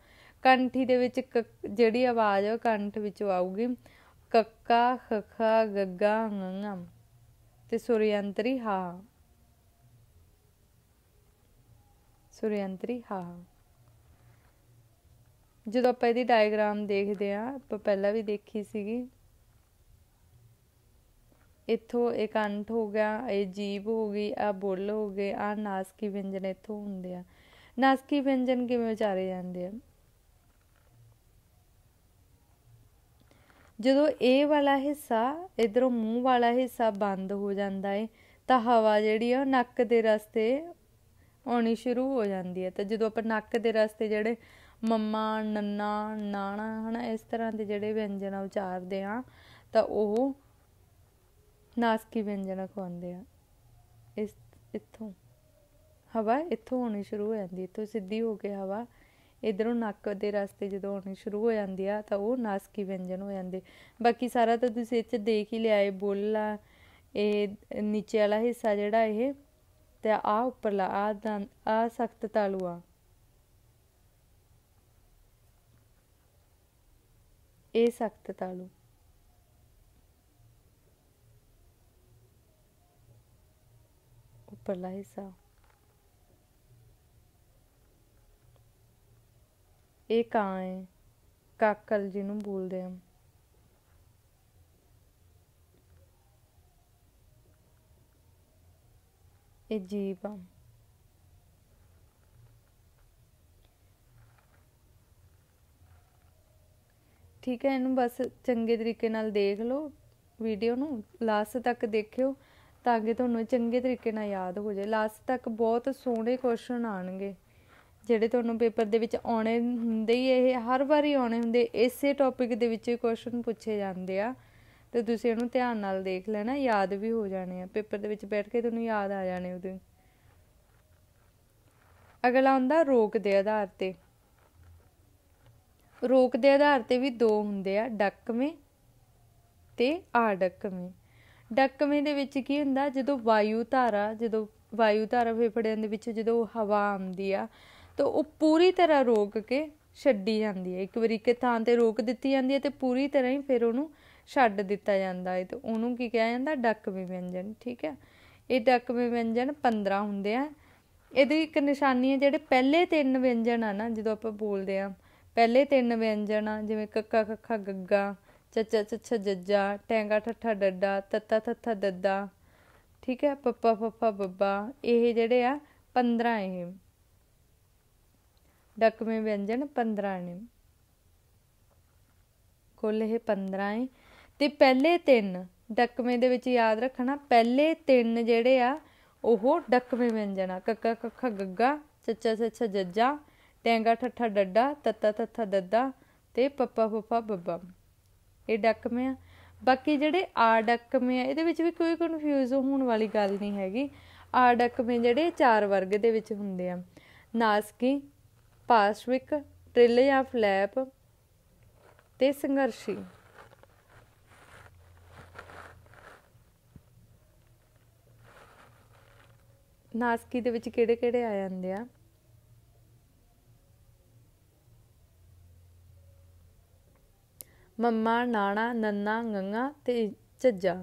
ਕੰਠੀ ਦੇ ਵਿੱਚ ਜਿਹੜੀ ਆਵਾਜ਼ ਹੈ ਉਹ ਕੰਠ ਵਿੱਚੋਂ ਆਊਗੀ, ਕੱਕਾ, ਖੱਖਾ, ਗੱਗਾ, ngੰਗਾ ਤੇ ਸੁਰਯੰਤਰੀ ਹਾ। ਸੁਰਯੰਤਰੀ ਹਾ। ਜਦੋਂ ਆਪਾਂ ਇਹਦੀ ਡਾਇਗਰਾਮ ਦੇਖਦੇ ਹਾਂ, ਆਪਾਂ ਪਹਿਲਾਂ ਵੀ ਦੇਖੀ ਸੀਗੀ, ਇੱਥੋਂ ਇਹ ਕੰਠ ਹੋ ਗਿਆ, ਇਹ ਜੀਭ ਹੋ ਗਈ, ਆਹ ਬੁੱਲ ਹੋ ਗਏ, ਆਹ ਨਾਸਕੀ ਵਿਅੰਜਨ ਇੱਥੋਂ ਹੁੰਦੇ ਆ। ਨਾਸਕੀ ਵਿਅੰਜਨ ਕਿਵੇਂ ਉਚਾਰੇ ਜਾਂਦੇ ਆ? ਜਦੋਂ ਇਹ ਵਾਲਾ ਹਿੱਸਾ ਇੱਧਰੋਂ ਮੂੰਹ ਵਾਲਾ ਹਿੱਸਾ ਬੰਦ ਹੋ ਜਾਂਦਾ ਹੈ ਤਾਂ ਹਵਾ ਜਿਹੜੀ ਆ ਉਹ ਨੱਕ ਦੇ ਰਸਤੇ ਆਉਣੀ ਸ਼ੁਰੂ ਹੋ ਜਾਂਦੀ ਹੈ। ਤਾਂ ਜਦੋਂ ਆਪਾਂ ਨੱਕ ਦੇ ਰਸਤੇ ਜਿਹੜੇ ਮੰਮਾ, ਨੰਨਾ, ਨਾਣਾ ਹੈ ਨਾ, ਇਸ ਤਰ੍ਹਾਂ ਦੇ ਜਿਹੜੇ ਵਿਅੰਜਨ ਉਚਾਰਦੇ ਹਾਂ ਤਾਂ ਉਹ ਨਾਸਕੀ ਵਿਅੰਜਨ ਅਖਵਾਉਂਦੇ ਆ। ਇੱਥੋਂ ਹਵਾ ਇੱਥੋਂ ਆਉਣੀ ਸ਼ੁਰੂ ਹੋ ਜਾਂਦੀ, ਇੱਥੋਂ ਸਿੱਧੀ ਹੋ ਕੇ ਹਵਾ ਇੱਧਰੋਂ ਨੱਕ ਦੇ ਰਸਤੇ ਜਦੋਂ ਆਉਣੀ ਸ਼ੁਰੂ ਹੋ ਜਾਂਦੀ ਆ ਤਾਂ ਉਹ ਨਾਸਕੀ ਵਿਅੰਜਨ ਹੋ ਜਾਂਦੇ। ਬਾਕੀ ਸਾਰਾ ਤਾਂ ਤੁਸੀਂ ਇਹ 'ਚ ਦੇਖ ਹੀ ਲਿਆ, ਇਹ ਬੁੱਲ ਆ, ਇਹ ਨੀਚੇ ਵਾਲਾ ਹਿੱਸਾ ਜਿਹੜਾ ਇਹ, ਤੇ ਆਹ ਉੱਪਰਲਾ ਆਹ ਸਖਤ ਤਾਲੂ ਆ, ਇਹ ਸਖਤ ਤਾਲੂ। ਉੱਪਰਲਾ ਹਿੱਸਾ ਇਹ ਕਾਂ ਹੈ, ਕਾਕਲ ਜਿਹਨੂੰ ਬੋਲਦੇ ਆ। ਇਹ ਜੀਭ ਆ। ਠੀਕ ਹੈ, ਇਹਨੂੰ ਬਸ ਚੰਗੇ ਤਰੀਕੇ ਨਾਲ ਦੇਖ ਲਓ, ਵੀਡੀਓ ਨੂੰ ਲਾਸਟ ਤੱਕ ਦੇਖਿਓ ਤਾਂ ਕਿ ਤੁਹਾਨੂੰ ਚੰਗੇ ਤਰੀਕੇ ਨਾਲ ਯਾਦ ਹੋ ਜਾਏ। ਲਾਸਟ ਤੱਕ ਬਹੁਤ ਸੋਹਣੇ ਕੁਐਸਚਨ ਆਉਣਗੇ ਜਿਹੜੇ ਤੁਹਾਨੂੰ ਪੇਪਰ ਦੇ ਵਿੱਚ ਆਉਣੇ ਹੁੰਦੇ ਹੀ, ਇਹ ਹਰ ਵਾਰੀ ਆਉਣੇ ਹੁੰਦੇ, ਇਸੇ ਟੌਪਿਕ ਦੇ ਵਿੱਚ ਕੁਐਸਚਨ ਪੁੱਛੇ ਜਾਂਦੇ ਆ। ਅਤੇ ਤੁਸੀਂ ਇਹਨੂੰ ਧਿਆਨ ਨਾਲ ਦੇਖ ਲੈਣਾ, ਯਾਦ ਵੀ ਹੋ ਜਾਣੇ ਆ, ਪੇਪਰ ਦੇ ਵਿੱਚ ਬੈਠ ਕੇ ਤੁਹਾਨੂੰ ਯਾਦ ਆ ਜਾਣੇ ਉਹਦੇ। ਅਗਲਾ ਹੁੰਦਾ ਰੋਕ ਦੇ ਆਧਾਰ 'ਤੇ। ਰੋਕ ਦੇ ਆਧਾਰ 'ਤੇ ਵੀ ਦੋ ਹੁੰਦੇ ਆ, ਡੱਕਵੇਂ ਅਤੇ ਆਡੱਕਵੇਂ। ਡੱਕਵੇਂ ਦੇ ਵਿੱਚ ਕੀ ਹੁੰਦਾ, ਜਦੋਂ ਵਾਯੂ ਧਾਰਾ ਫੇਫੜਿਆਂ ਦੇ ਵਿੱਚ ਜਦੋਂ ਹਵਾ ਆਉਂਦੀ ਆ ਤਾਂ ਉਹ ਪੂਰੀ ਤਰ੍ਹਾਂ ਰੋਕ ਕੇ ਛੱਡੀ ਜਾਂਦੀ ਹੈ। ਇੱਕ ਵਾਰੀ ਇੱਕ ਥਾਂ 'ਤੇ ਰੋਕ ਦਿੱਤੀ ਜਾਂਦੀ ਹੈ ਅਤੇ ਪੂਰੀ ਤਰ੍ਹਾਂ ਹੀ ਫਿਰ ਉਹਨੂੰ ਛੱਡ ਦਿੱਤਾ ਜਾਂਦਾ ਹੈ, ਅਤੇ ਉਹਨੂੰ ਕੀ ਕਿਹਾ ਜਾਂਦਾ, ਡੱਕਵੇਂ ਵਿਅੰਜਨ। ਠੀਕ ਹੈ, ਇਹ ਡੱਕਵੇਂ ਵਿਅੰਜਨ 15 ਹੁੰਦੇ ਆ। ਇਹਦੀ ਇੱਕ ਨਿਸ਼ਾਨੀ ਹੈ, ਜਿਹੜੇ ਪਹਿਲੇ 3 ਵਿਅੰਜਨ ਆ ਨਾ, ਜਦੋਂ ਆਪਾਂ ਬੋਲਦੇ ਹਾਂ ਪਹਿਲੇ 3 ਵਿਅੰਜਨ ਆ, ਜਿਵੇਂ ਕੱਕਾ, ਖੱਖਾ, ਗੱਗਾ, ਚੱਚਾ, ਚੱਛਾ, ਜੱਜਾ, ਟੈਂਗਾ, ਠੱਠਾ, ਡੱਡਾ, ਤੱਤਾ, ਥੱਥਾ, ਦੱਦਾ, ਠੀਕ ਹੈ, ਪੱਪਾ, ਫੱਫਾ, ਬੱਬਾ, ਇਹ ਜਿਹੜੇ ਆ 15 ਇਹ ਡੱਕਵੇਂ ਵਿਅੰਜਨ 15 ਨੇ, ਕੁੱਲ ਇਹ 15 ਹੈ। ਅਤੇ ਪਹਿਲੇ 3 ਡੱਕਵੇਂ ਦੇ ਵਿੱਚ ਯਾਦ ਰੱਖਣਾ, ਪਹਿਲੇ 3 ਜਿਹੜੇ ਆ ਉਹ ਡੱਕਵੇਂ ਵਿਅੰਜਨ ਆ, ਕੱਕਾ, ਕੱਖਾ, ਗੱਗਾ, ਚੱਚਾ, ਚੱਛਾ, ਜੱਜਾ, ਟੈਂਗਾ, ਠੱਠਾ, ਡੱਡਾ, ਤੱਤਾ, ਥੱਥਾ, ਦੱਦਾ ਅਤੇ ਪੱਪਾ, ਫੱਫਾ, ਬੱਬਾ, ਇਹ ਡੱਕਵੇਂ ਆ। ਬਾਕੀ ਜਿਹੜੇ ਆਡੱਕਵੇਂ ਆ ਇਹਦੇ ਵਿੱਚ ਵੀ ਕੋਈ ਕਨਫਿਊਜ਼ ਹੋਣ ਵਾਲੀ ਗੱਲ ਨਹੀਂ ਹੈਗੀ। ਆਡੱਕਵੇਂ ਜਿਹੜੇ 4 ਵਰਗ ਦੇ ਵਿੱਚ ਹੁੰਦੇ ਆ, ਨਾਸਕੀ, ਪਾਸ਼ਵਿਕ, ਟ੍ਰਿਲ ਜਾਂ ਫਲੈਪ ਤੇ ਸੰਘਰਸ਼ੀ। ਨਾਸਕੀ ਦੇ ਵਿੱਚ ਕਿਹੜੇ ਕਿਹੜੇ ਆ ਜਾਂਦੇ ਆ, ਮੰਮਾ, ਨਾਣਾ, ਨੰਨਾ, ngੰਗਾ ਤੇ ਝੱਜਾ।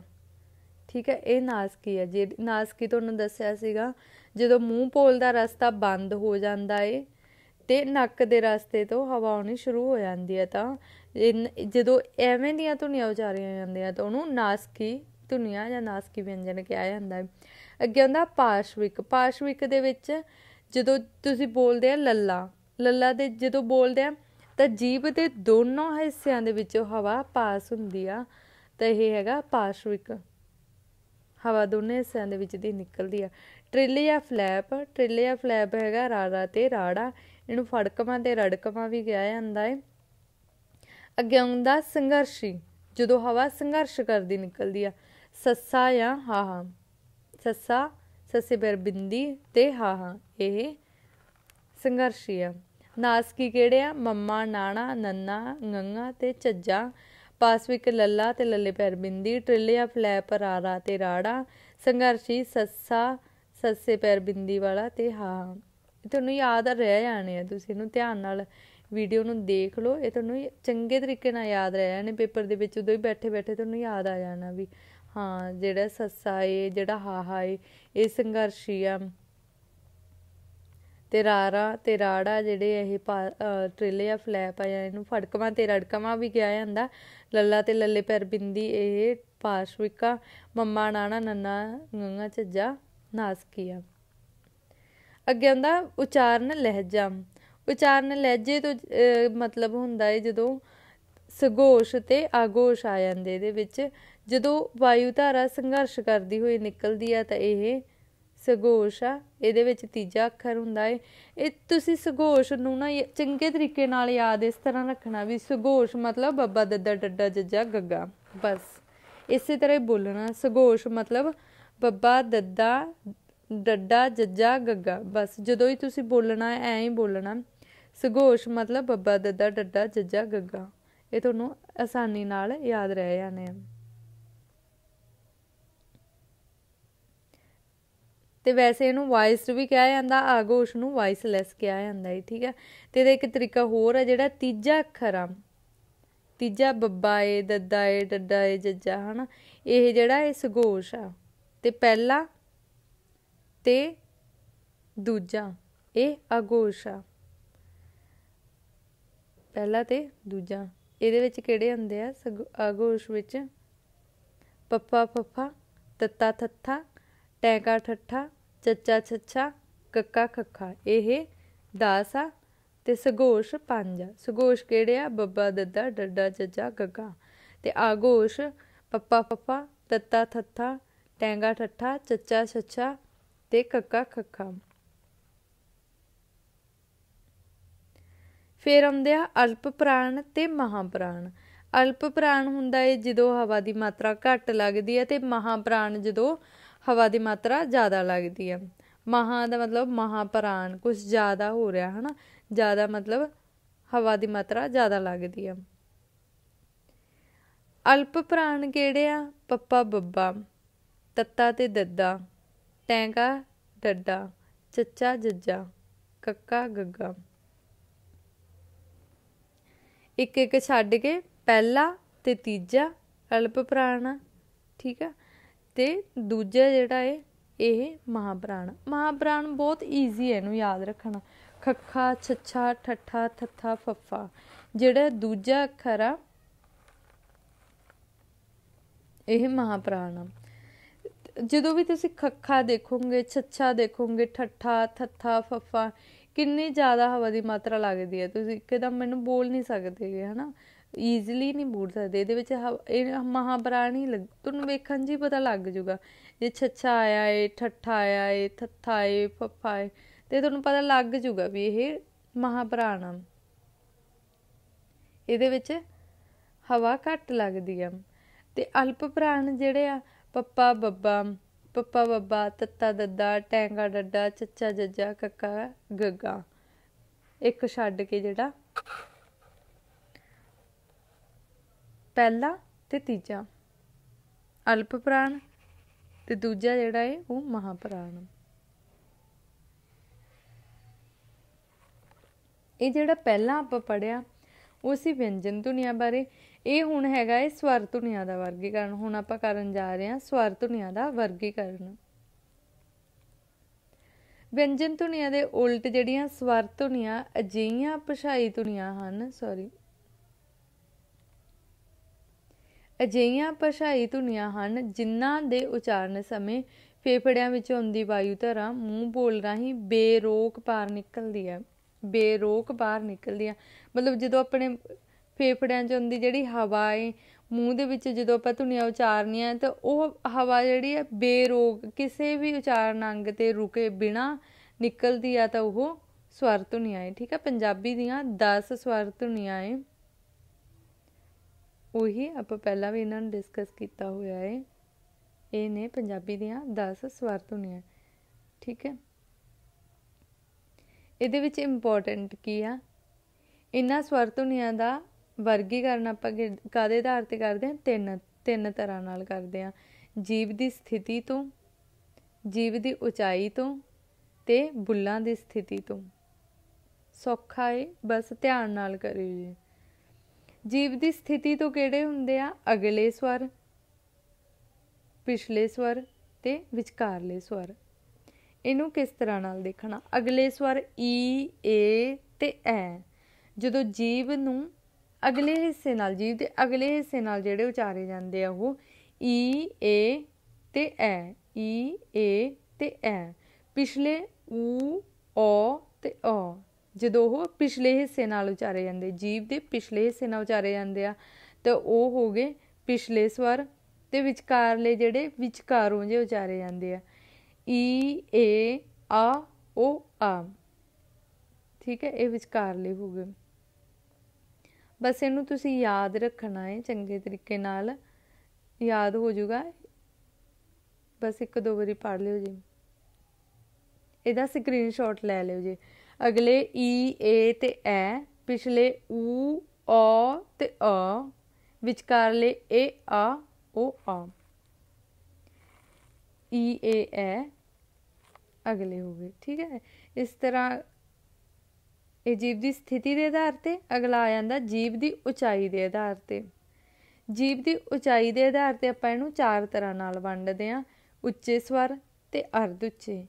ਠੀਕ ਹੈ, ਇਹ ਨਾਸਕੀ ਹੈ। ਜੇ ਨਾਸਕੀ ਤੁਹਾਨੂੰ ਦੱਸਿਆ ਸੀਗਾ, ਜਦੋਂ ਮੂੰਹ ਪੋਲ ਦਾ ਰਸਤਾ ਬੰਦ ਹੋ ਜਾਂਦਾ ਏ ਅਤੇ ਨੱਕ ਦੇ ਰਸਤੇ ਤੋਂ ਹਵਾ ਆਉਣੀ ਸ਼ੁਰੂ ਹੋ ਜਾਂਦੀ ਹੈ, ਤਾਂ ਜਦੋਂ ਐਵੇਂ ਦੀਆਂ ਧੁਨੀਆਂ ਉਚਾਰੀਆਂ ਜਾਂਦੀਆਂ ਤਾਂ ਉਹਨੂੰ ਨਾਸਕੀ ਧੁਨੀਆਂ ਜਾਂ ਨਾਸਕੀ ਵਿਅੰਜਨ ਕਿਹਾ ਜਾਂਦਾ ਹੈ। ਅੱਗੇ ਆਉਂਦਾ ਪਾਸ਼ਵਿਕ। ਪਾਸ਼ਵਿਕ ਦੇ ਵਿੱਚ ਜਦੋਂ ਤੁਸੀਂ ਬੋਲਦੇ ਆ ਲੱਲਾ ਦੇ ਜਦੋਂ ਬੋਲਦੇ ਆ ਤਾਂ ਜੀਭ ਦੇ ਦੋਨੋਂ ਹਿੱਸਿਆਂ ਦੇ ਵਿੱਚੋਂ ਹਵਾ ਪਾਸ ਹੁੰਦੀ ਆ, ਤਾਂ ਇਹ ਹੈਗਾ ਪਾਸ਼ਵਿਕ, ਹਵਾ ਦੋਨੇ ਹਿੱਸਿਆਂ ਦੇ ਵਿੱਚ ਦੀ ਨਿਕਲਦੀ ਆ। ਟ੍ਰਿਲ ਜਾਂ ਫਲੈਪ ਹੈਗਾ ਰਾਰਾ ਤੇ ਰਾੜਾ, ਇਹਨੂੰ ਫੜਕਵਾਂ ਤੇ ਰੜਕਵਾਂ ਵੀ ਕਿਹਾ ਜਾਂਦਾ ਹੈ। ਅੱਗੇ ਆਉਂਦਾ ਸੰਘਰਸ਼ੀ, ਜਦੋਂ ਹਵਾ ਸੰਘਰਸ਼ ਕਰਦੀ ਨਿਕਲਦੀ ਆ। ਸੱਸਾ ਜਾਂ ਹਾਹਾ। ਸੱਸਾ, ਸੱਸੇ ਪੈਰ ਬਿੰਦੀ ਤੇ ਹਾਹਾ, ਇਹ ਸੰਘਰਸ਼ੀ ਆ। ਨਾਸਕੀ ਕਿਹੜੇ ਆ? ਮੰਮਾ, ਨਾਣਾ, ਨੰਨਾ, ngੰਗਾ ਤੇ ਝੱਜਾ। ਪਾਸਵਿਕ ਲੱਲਾ ਤੇ ਲੱਲੇ ਪੈਰ ਬਿੰਦੀ। ਟ੍ਰਿਲਿਆ, ਫਲੈਪ, ਰਾਰਾ ਤੇ ਰਾੜਾ। ਸੰਘਰਸ਼ੀ ਸੱਸਾ, ਸੱਸੇ ਪੈਰ ਬਿੰਦੀ ਵਾਲਾ ਤੇ ਹਾਹਾ। ਤੁਹਾਨੂੰ ਯਾਦ ਰਹਿ ਜਾਣੇ ਆ, ਤੁਸੀਂ ਇਹਨੂੰ ਧਿਆਨ ਨਾਲ ਵੀਡੀਓ ਨੂੰ ਦੇਖ ਲਓ, ਇਹ ਤੁਹਾਨੂੰ ਚੰਗੇ ਤਰੀਕੇ ਨਾਲ ਯਾਦ ਰਹਿ ਜਾਣੇ। ਪੇਪਰ ਦੇ ਵਿੱਚ ਉਦੋਂ ਹੀ ਬੈਠੇ ਬੈਠੇ ਤੁਹਾਨੂੰ ਯਾਦ ਆ ਜਾਣਾ ਵੀ ਹਾਂ ਜਿਹੜਾ ਸੱਸਾ ਏ, ਜਿਹੜਾ ਹਾਹਾ ਏ, ਇਹ ਸੰਘਰਸ਼ੀ ਆ। ਤੇ ਰਾਰਾ ਤੇ ਰਾੜਾ ਜਿਹੜੇ ਇਹ ਟ੍ਰਿਲਿਆ, ਫਲੈਪ ਆ, ਜਾਂ ਇਹਨੂੰ ਫੜਕਵਾਂ ਤੇ ਰੜਕਵਾਂ ਵੀ ਕਿਹਾ ਜਾਂਦਾ। ਲੱਲਾ ਤੇ ਲੱਲੇ ਪੈਰ ਬਿੰਦੀ ਇਹ ਪਾਸ਼ਵਿਕਾ। ਮੰਮਾ, ਨਾਣਾ, ਨੰਨਾ, ngੰਗਾ, ਝੱਜਾ ਨਾਸਕੀ ਆ। ਅੱਗੇ ਆਉਂਦਾ ਉਚਾਰਨ ਲਹਿਜਾ। ਉਚਾਰਨ ਲਹਿਜੇ ਤੋਂ ਮਤਲਬ ਹੁੰਦਾ ਹੈ ਜਦੋਂ ਸਗੋਸ਼ ਤੇ ਆਗੋਸ਼ ਆ ਜਾਂਦੇ ਇਹਦੇ ਵਿੱਚ। ਜਦੋਂ ਵਾਯੂ ਧਾਰਾ ਸੰਘਰਸ਼ ਕਰਦੀ ਹੋਈ ਨਿਕਲਦੀ ਆ ਤਾਂ ਇਹ ਸਗੋਸ਼ ਆ। ਇਹਦੇ ਵਿੱਚ ਤੀਜਾ ਅੱਖਰ ਹੁੰਦਾ ਹੈ। ਇਹ ਤੁਸੀਂ ਸਗੋਸ਼ ਨੂੰ ਨਾ ਚੰਗੇ ਤਰੀਕੇ ਨਾਲ ਯਾਦ ਇਸ ਤਰ੍ਹਾਂ ਰੱਖਣਾ ਵੀ ਸਗੋਸ਼ ਮਤਲਬ ਬੱਬਾ, ਦੱਦਾ, ਡੱਡਾ, ਜੱਜਾ, ਗੱਗਾ, ਬਸ ਇਸੇ ਤਰ੍ਹਾਂ ਹੀ ਬੋਲਣਾ। ਸਗੋਸ਼ ਮਤਲਬ ਬੱਬਾ, ਦੱਦਾ, ਡੱਡਾ, ਜੱਜਾ, ਗੱਗਾ, ਬਸ ਜਦੋਂ ਹੀ ਤੁਸੀਂ ਬੋਲਣਾ ਐਂ ਹੀ ਬੋਲਣਾ। ਸਗੋਸ਼ ਮਤਲਬ ਬੱਬਾ, ਦੱਦਾ, ਡੱਡਾ, ਜੱਜਾ, ਗੱਗਾ। ਇਹ ਤੁਹਾਨੂੰ ਆਸਾਨੀ ਨਾਲ ਯਾਦ ਰਹਿ ਜਾਣੇ ਆ। ਤੇ ਵੈਸੇ ਇਹਨੂੰ ਵਾਇਸਡ ਵੀ ਕਿਹਾ ਜਾਂਦਾ, ਆਗੋਸ਼ ਨੂੰ ਵਾਇਸਲੈਸ ਕਿਹਾ ਜਾਂਦਾ ਹੈ, ਠੀਕ ਹੈ। ਤੇ ਇਹਦਾ ਇੱਕ ਤਰੀਕਾ ਹੋਰ ਆ, ਜਿਹੜਾ ਤੀਜਾ ਅੱਖਰ ਆ, ਤੀਜਾ ਬੱਬਾ ਏ, ਦੱਦਾ ਏ, ਡੱਡਾ ਏ, ਜੱਜਾ, ਹਨਾ, ਇਹ ਜਿਹੜਾ ਇਹ ਸਗੋਸ਼ ਆ। ਤੇ ਪਹਿਲਾ ਤੇ ਦੂਜਾ ਇਹ ਆਗੋਸ਼ ਆ। ਪਹਿਲਾ ਤੇ ਦੂਜਾ ਇਹਦੇ ਵਿੱਚ ਕਿਹੜੇ ਹੁੰਦੇ ਆ? ਆਗੋਸ਼ ਵਿੱਚ ਪੱਪਾ, ਫੱਫਾ, ਤੱਤਾ, ਥੱਥਾ, ਟੈਂਕਾ, ਠੱਠਾ, ਚੱਚਾ, ਛੱਛਾ, ਕੱਕਾ, ਖੱਖਾ, ਇਹ 10 ਆ। ਤੇ ਸਗੋਸ਼ 5 ਆ। ਸਗੋਸ਼ ਕਿਹੜੇ ਆ? ਬੱਬਾ, ਦੱਦਾ, ਡੱਡਾ, ਜੱਜਾ, ਗੱਗਾ। ਤੇ ਆਗੋਸ਼ ਪੱਪਾ, ਫੱਫਾ, ਤੱਤਾ, ਥੱਥਾ, ਟੈਂਗਾ, ਠੱਠਾ, ਚੱਚਾ, ਛੱਛਾ ਤੇ ਕੱਕਾ, ਖੱਖਾ। ਫਿਰ ਆਉਂਦੇ ਆ ਅਲਪ ਪ੍ਰਾਣ ਤੇ ਮਹਾਂਪ੍ਰਾਣ। ਅਲਪ ਪ੍ਰਾਣ ਹੁੰਦਾ ਹੈ ਜਦੋਂ ਹਵਾ ਦੀ ਮਾਤਰਾ ਘੱਟ ਲੱਗਦੀ ਹੈ, ਤੇ ਮਹਾਂਪ੍ਰਾਣ ਜਦੋਂ ਹਵਾ ਦੀ ਮਾਤਰਾ ਜ਼ਿਆਦਾ ਲੱਗਦੀ ਹੈ। ਮਹਾਂ ਦਾ ਮਤਲਬ ਮਹਾਂਪ੍ਰਾਣ, ਕੁਛ ਜ਼ਿਆਦਾ ਹੋ ਰਿਹਾ, ਹਨਾ, ਜ਼ਿਆਦਾ ਮਤਲਬ ਹਵਾ ਦੀ ਮਾਤਰਾ ਜ਼ਿਆਦਾ ਲੱਗਦੀ ਆ। ਅਲਪ ਪ੍ਰਾਣ ਕਿਹੜੇ ਆ? ਪੱਪਾ, ਬੱਬਾ, ਤੱਤਾ ਤੇ ਦੱਦਾ, ਟੈਂਕਾ, ਡੱਡਾ, ਚੱਚਾ, ਜੱਜਾ, ਕੱਕਾ, ਗੱਗਾ। ਇੱਕ ਇੱਕ ਛੱਡ ਕੇ ਪਹਿਲਾ ਤੇ ਤੀਜਾ ਅਲਪ ਪ੍ਰਾਣ ਆ, ਠੀਕ ਆ। ਤੇ ਦੂਜਾ ਜਿਹੜਾ ਏ ਇਹ ਮਹਾਂਪ੍ਰਾਣ। ਮਹਾਂਪ੍ਰਾਣ ਬਹੁਤ ਈਜ਼ੀ ਹੈ ਇਹਨੂੰ ਯਾਦ ਰੱਖਣਾ। ਖੱਖਾ, ਛੱਛਾ, ਠੱਠਾ, ਥੱਥਾ, ਫੱਫਾ। ਜਿਹੜਾ ਦੂਜਾ ਅੱਖਰ ਆ ਇਹ ਮਹਾਂਪ੍ਰਾਣ ਆ। ਜਦੋਂ ਵੀ ਤੁਸੀਂ ਖੱਖਾ ਦੇਖੋਗੇ, ਛੱਛਾ ਦੇਖੋਗੇ, ਠੱਠਾ, ਥੱਥਾ, ਫੱਫਾ, ਕਿੰਨੀ ਜ਼ਿਆਦਾ ਹਵਾ ਦੀ ਮਾਤਰਾ ਲੱਗਦੀ ਹੈ। ਤੁਸੀਂ ਇੱਕਦਮ ਮੈਨੂੰ ਬੋਲ ਨਹੀਂ ਸਕਦੇ, ਹੈ ਨਾ, ਈਜ਼ਲੀ ਨਹੀਂ ਬੋਲ ਸਕਦੇ। ਇਹਦੇ ਵਿੱਚ ਇਹ ਮਹਾਂਪ੍ਰਾਣ ਹੀ ਤੁਹਾਨੂੰ ਵੇਖਣ 'ਚ ਹੀ ਪਤਾ ਲੱਗ ਜੂਗਾ। ਜੇ ਛੱਛਾ ਆਇਆ ਏ, ਠੱਠਾ ਆਇਆ ਏ, ਥੱਥਾ ਏ, ਫੱਫਾ ਏ, ਤੇ ਤੁਹਾਨੂੰ ਪਤਾ ਲੱਗ ਜੂਗਾ ਵੀ ਇਹ ਮਹਾਂਪ੍ਰਾਣ ਆ। ਇਹਦੇ ਵਿੱਚ ਹਵਾ ਘੱਟ ਲੱਗਦੀ ਆ। ਤੇ ਅਲਪ ਪ੍ਰਾਣ ਜਿਹੜੇ ਆ ਪੱਪਾ, ਬੱਬਾ, ਪੱਪਾ, ਬੱਬਾ, ਤੱਤਾ, ਦੱਦਾ, ਟੈਂਗਾ, ਡੱਡਾ, ਚੱਚਾ, ਜੱਜਾ, ਕੱਕਾ, ਗੱਗਾ, ਇੱਕ ਛੱਡ ਕੇ ਜਿਹੜਾ ਪਹਿਲਾ ਤੇ ਤੀਜਾ ਅਲਪ ਪ੍ਰਾਣ ਤੇ ਦੂਜਾ ਜਿਹੜਾ ਹੈ ਉਹ ਮਹਾਂਪ੍ਰਾਣ। ਇਹ ਜਿਹੜਾ ਪਹਿਲਾਂ ਆਪਾਂ ਪੜ੍ਹਿਆ ਉਹ ਸੀ ਵਿਅੰਜਨ ਧੁਨੀਆਂ ਬਾਰੇ। ਇਹ ਹੁਣ ਹੈਗਾ ਹੈ ਸਵਰ ਧੁਨੀਆਂ ਦਾ ਵਰਗੀਕਰਨ। ਹੁਣ ਆਪਾਂ ਕਰਨ ਜਾ ਰਹੇ ਹਾਂ ਸਵਰ ਧੁਨੀਆਂ ਦਾ ਵਰਗੀਕਰਨ। ਵਿਅੰਜਨ ਧੁਨੀਆਂ ਦੇ ਉਲਟ ਜਿਹੜੀਆਂ ਸਵਰ ਧੁਨੀਆਂ ਅਜਿਹੀਆਂ ਭਾਸ਼ਾਈ ਧੁਨੀਆਂ ਹਨ, ਅਜਿਹੀਆਂ ਭਾਸ਼ਾਈ ਧੁਨੀਆਂ ਹਨ ਜਿਨ੍ਹਾਂ ਦੇ ਉਚਾਰਨ ਸਮੇਂ ਫੇਫੜਿਆਂ ਵਿੱਚ ਆਉਂਦੀ ਵਾਯੂ ਧਾਰਾ ਮੂੰਹ ਬੋਲ ਰਾਹੀਂ ਬੇਰੋਕ ਬਾਹਰ ਨਿਕਲਦੀ ਹੈ। ਬੇਰੋਕ ਬਾਹਰ ਨਿਕਲਦੀ ਆ ਮਤਲਬ ਜਦੋਂ ਆਪਣੇ ਫੇਫੜਿਆਂ 'ਚ ਆਉਂਦੀ ਜਿਹੜੀ ਹਵਾ ਹੈ ਮੂੰਹ ਦੇ ਵਿੱਚ ਜਦੋਂ ਆਪਾਂ ਧੁਨੀਆਂ ਉਚਾਰਨੀਆਂ ਤਾਂ ਉਹ ਹਵਾ ਜਿਹੜੀ ਹੈ ਬੇਰੋਕ ਕਿਸੇ ਵੀ ਉਚਾਰਨ ਅੰਗ 'ਤੇ ਰੁਕੇ ਬਿਨਾਂ ਨਿਕਲਦੀ ਆ ਤਾਂ ਉਹ ਸਵਰ ਧੁਨੀਆਂ ਹੈ। ਠੀਕ ਹੈ, ਪੰਜਾਬੀ ਦੀਆਂ 10 ਸਵਰ ਧੁਨੀਆਂ ਹੈ। ਉਹੀ ਆਪਾਂ ਪਹਿਲਾਂ ਵੀ ਇਹਨਾਂ ਨੂੰ ਡਿਸਕਸ ਕੀਤਾ ਹੋਇਆ ਹੈ। ਇਹ ਨੇ ਪੰਜਾਬੀ ਦੀਆਂ 10 ਸਵਰ ਧੁਨੀਆਂ। ਠੀਕ ਹੈ, ਇਹਦੇ ਵਿੱਚ ਇੰਪੋਰਟੈਂਟ ਕੀ ਆ, ਇਹਨਾਂ ਸਵਰ ਧੁਨੀਆਂ ਦਾ ਵਰਗੀਕਰਨ ਆਪਾਂ ਕਾਹਦੇ ਆਧਾਰ 'ਤੇ ਕਰਦੇ ਹਾਂ, ਤਿੰਨ ਤਰ੍ਹਾਂ ਨਾਲ ਕਰਦੇ ਹਾਂ, ਜੀਭ ਦੀ ਸਥਿਤੀ ਤੋਂ, ਜੀਭ ਦੀ ਉਚਾਈ ਤੋਂ ਤੇ ਬੁੱਲਾਂ ਦੀ ਸਥਿਤੀ ਤੋਂ। ਸੌਖਾ ਏ, ਬਸ ਧਿਆਨ ਨਾਲ ਕਰਿਓ ਜੀ। ਜੀਭ ਦੀ ਸਥਿਤੀ ਤੋਂ ਕਿਹੜੇ ਹੁੰਦੇ ਆ, ਅਗਲੇ ਸਵਰ, ਪਿਛਲੇ ਸਵਰ ਤੇ ਵਿਚਕਾਰਲੇ ਸਵਰ। ਇਹਨੂੰ ਕਿਸ ਤਰ੍ਹਾਂ ਨਾਲ ਦੇਖਣਾ, ਅਗਲੇ ਸਵਰ ਈ, ਏ ਤੇ ਐ, ਜਦੋਂ ਜੀਭ ਨੂੰ ਅਗਲੇ ਹਿੱਸੇ ਨਾਲ, ਜੀਭ ਦੇ ਅਗਲੇ ਹਿੱਸੇ ਨਾਲ ਜਿਹੜੇ ਉਚਾਰੇ ਜਾਂਦੇ ਆ ਉਹ ਈ, ਏ ਤੇ ਐ, ਈ, ਏ ਤੇ ਐ। ਪਿਛਲੇ ਊ, ਔ ਤੇ ਔ, ਜਦੋਂ ਉਹ ਪਿਛਲੇ ਹਿੱਸੇ ਨਾਲ ਉਚਾਰੇ ਜਾਂਦੇ, ਜੀਭ ਦੇ ਪਿਛਲੇ ਹਿੱਸੇ ਨਾਲ ਉਚਾਰੇ ਜਾਂਦੇ ਆ ਤਾਂ ਉਹ ਹੋ ਗਏ ਪਿਛਲੇ ਸਵਰ, ਤੇ ਵਿਚਕਾਰਲੇ ਜਿਹੜੇ ਵਿਚਕਾਰੋਂ ਜੇ ਉਚਾਰੇ ਜਾਂਦੇ ਆ ਈ, ਏ, ਆ, ਓ, ਆ। ਠੀਕ ਹੈ, ਇਹ ਵਿਚਕਾਰਲੇ ਹੋ ਗਏ। ਬਸ ਇਹਨੂੰ ਤੁਸੀਂ ਯਾਦ ਰੱਖਣਾ ਹੈ, ਚੰਗੇ ਤਰੀਕੇ ਨਾਲ ਯਾਦ ਹੋ ਜਾਊਗਾ, ਬਸ 1-2 ਵਾਰੀ ਪੜ੍ਹ ਲਿਓ ਜੀ। ਇਹਦਾ ਸਕਰੀਨਸ਼ਾਟ ਲੈ ਲਿਓ ਜੀ। ਅਗਲੇ ਈ, ਏ ਤੇ ਐ, ਪਿਛਲੇ ਊ, ਔ ਤੇ ਅ, ਵਿਚਕਾਰਲੇ ਏ, ਆ, ਓ, ਆ। ਈ, ਏ, ਐ ਅਗਲੇ ਹੋ ਗਏ। ਠੀਕ ਹੈ, ਇਸ ਤਰ੍ਹਾਂ ਇਹ ਜੀਭ ਦੀ ਸਥਿਤੀ ਦੇ ਆਧਾਰ 'ਤੇ। ਅਗਲਾ ਆ ਜਾਂਦਾ ਜੀਭ ਦੀ ਉਚਾਈ ਦੇ ਆਧਾਰ 'ਤੇ। ਜੀਭ ਦੀ ਉਚਾਈ ਦੇ ਆਧਾਰ 'ਤੇ ਆਪਾਂ ਇਹਨੂੰ 4 ਤਰ੍ਹਾਂ ਨਾਲ ਵੰਡਦੇ ਹਾਂ, ਉੱਚੇ ਸਵਰ ਤੇ ਅਰਧ ਉੱਚੇ,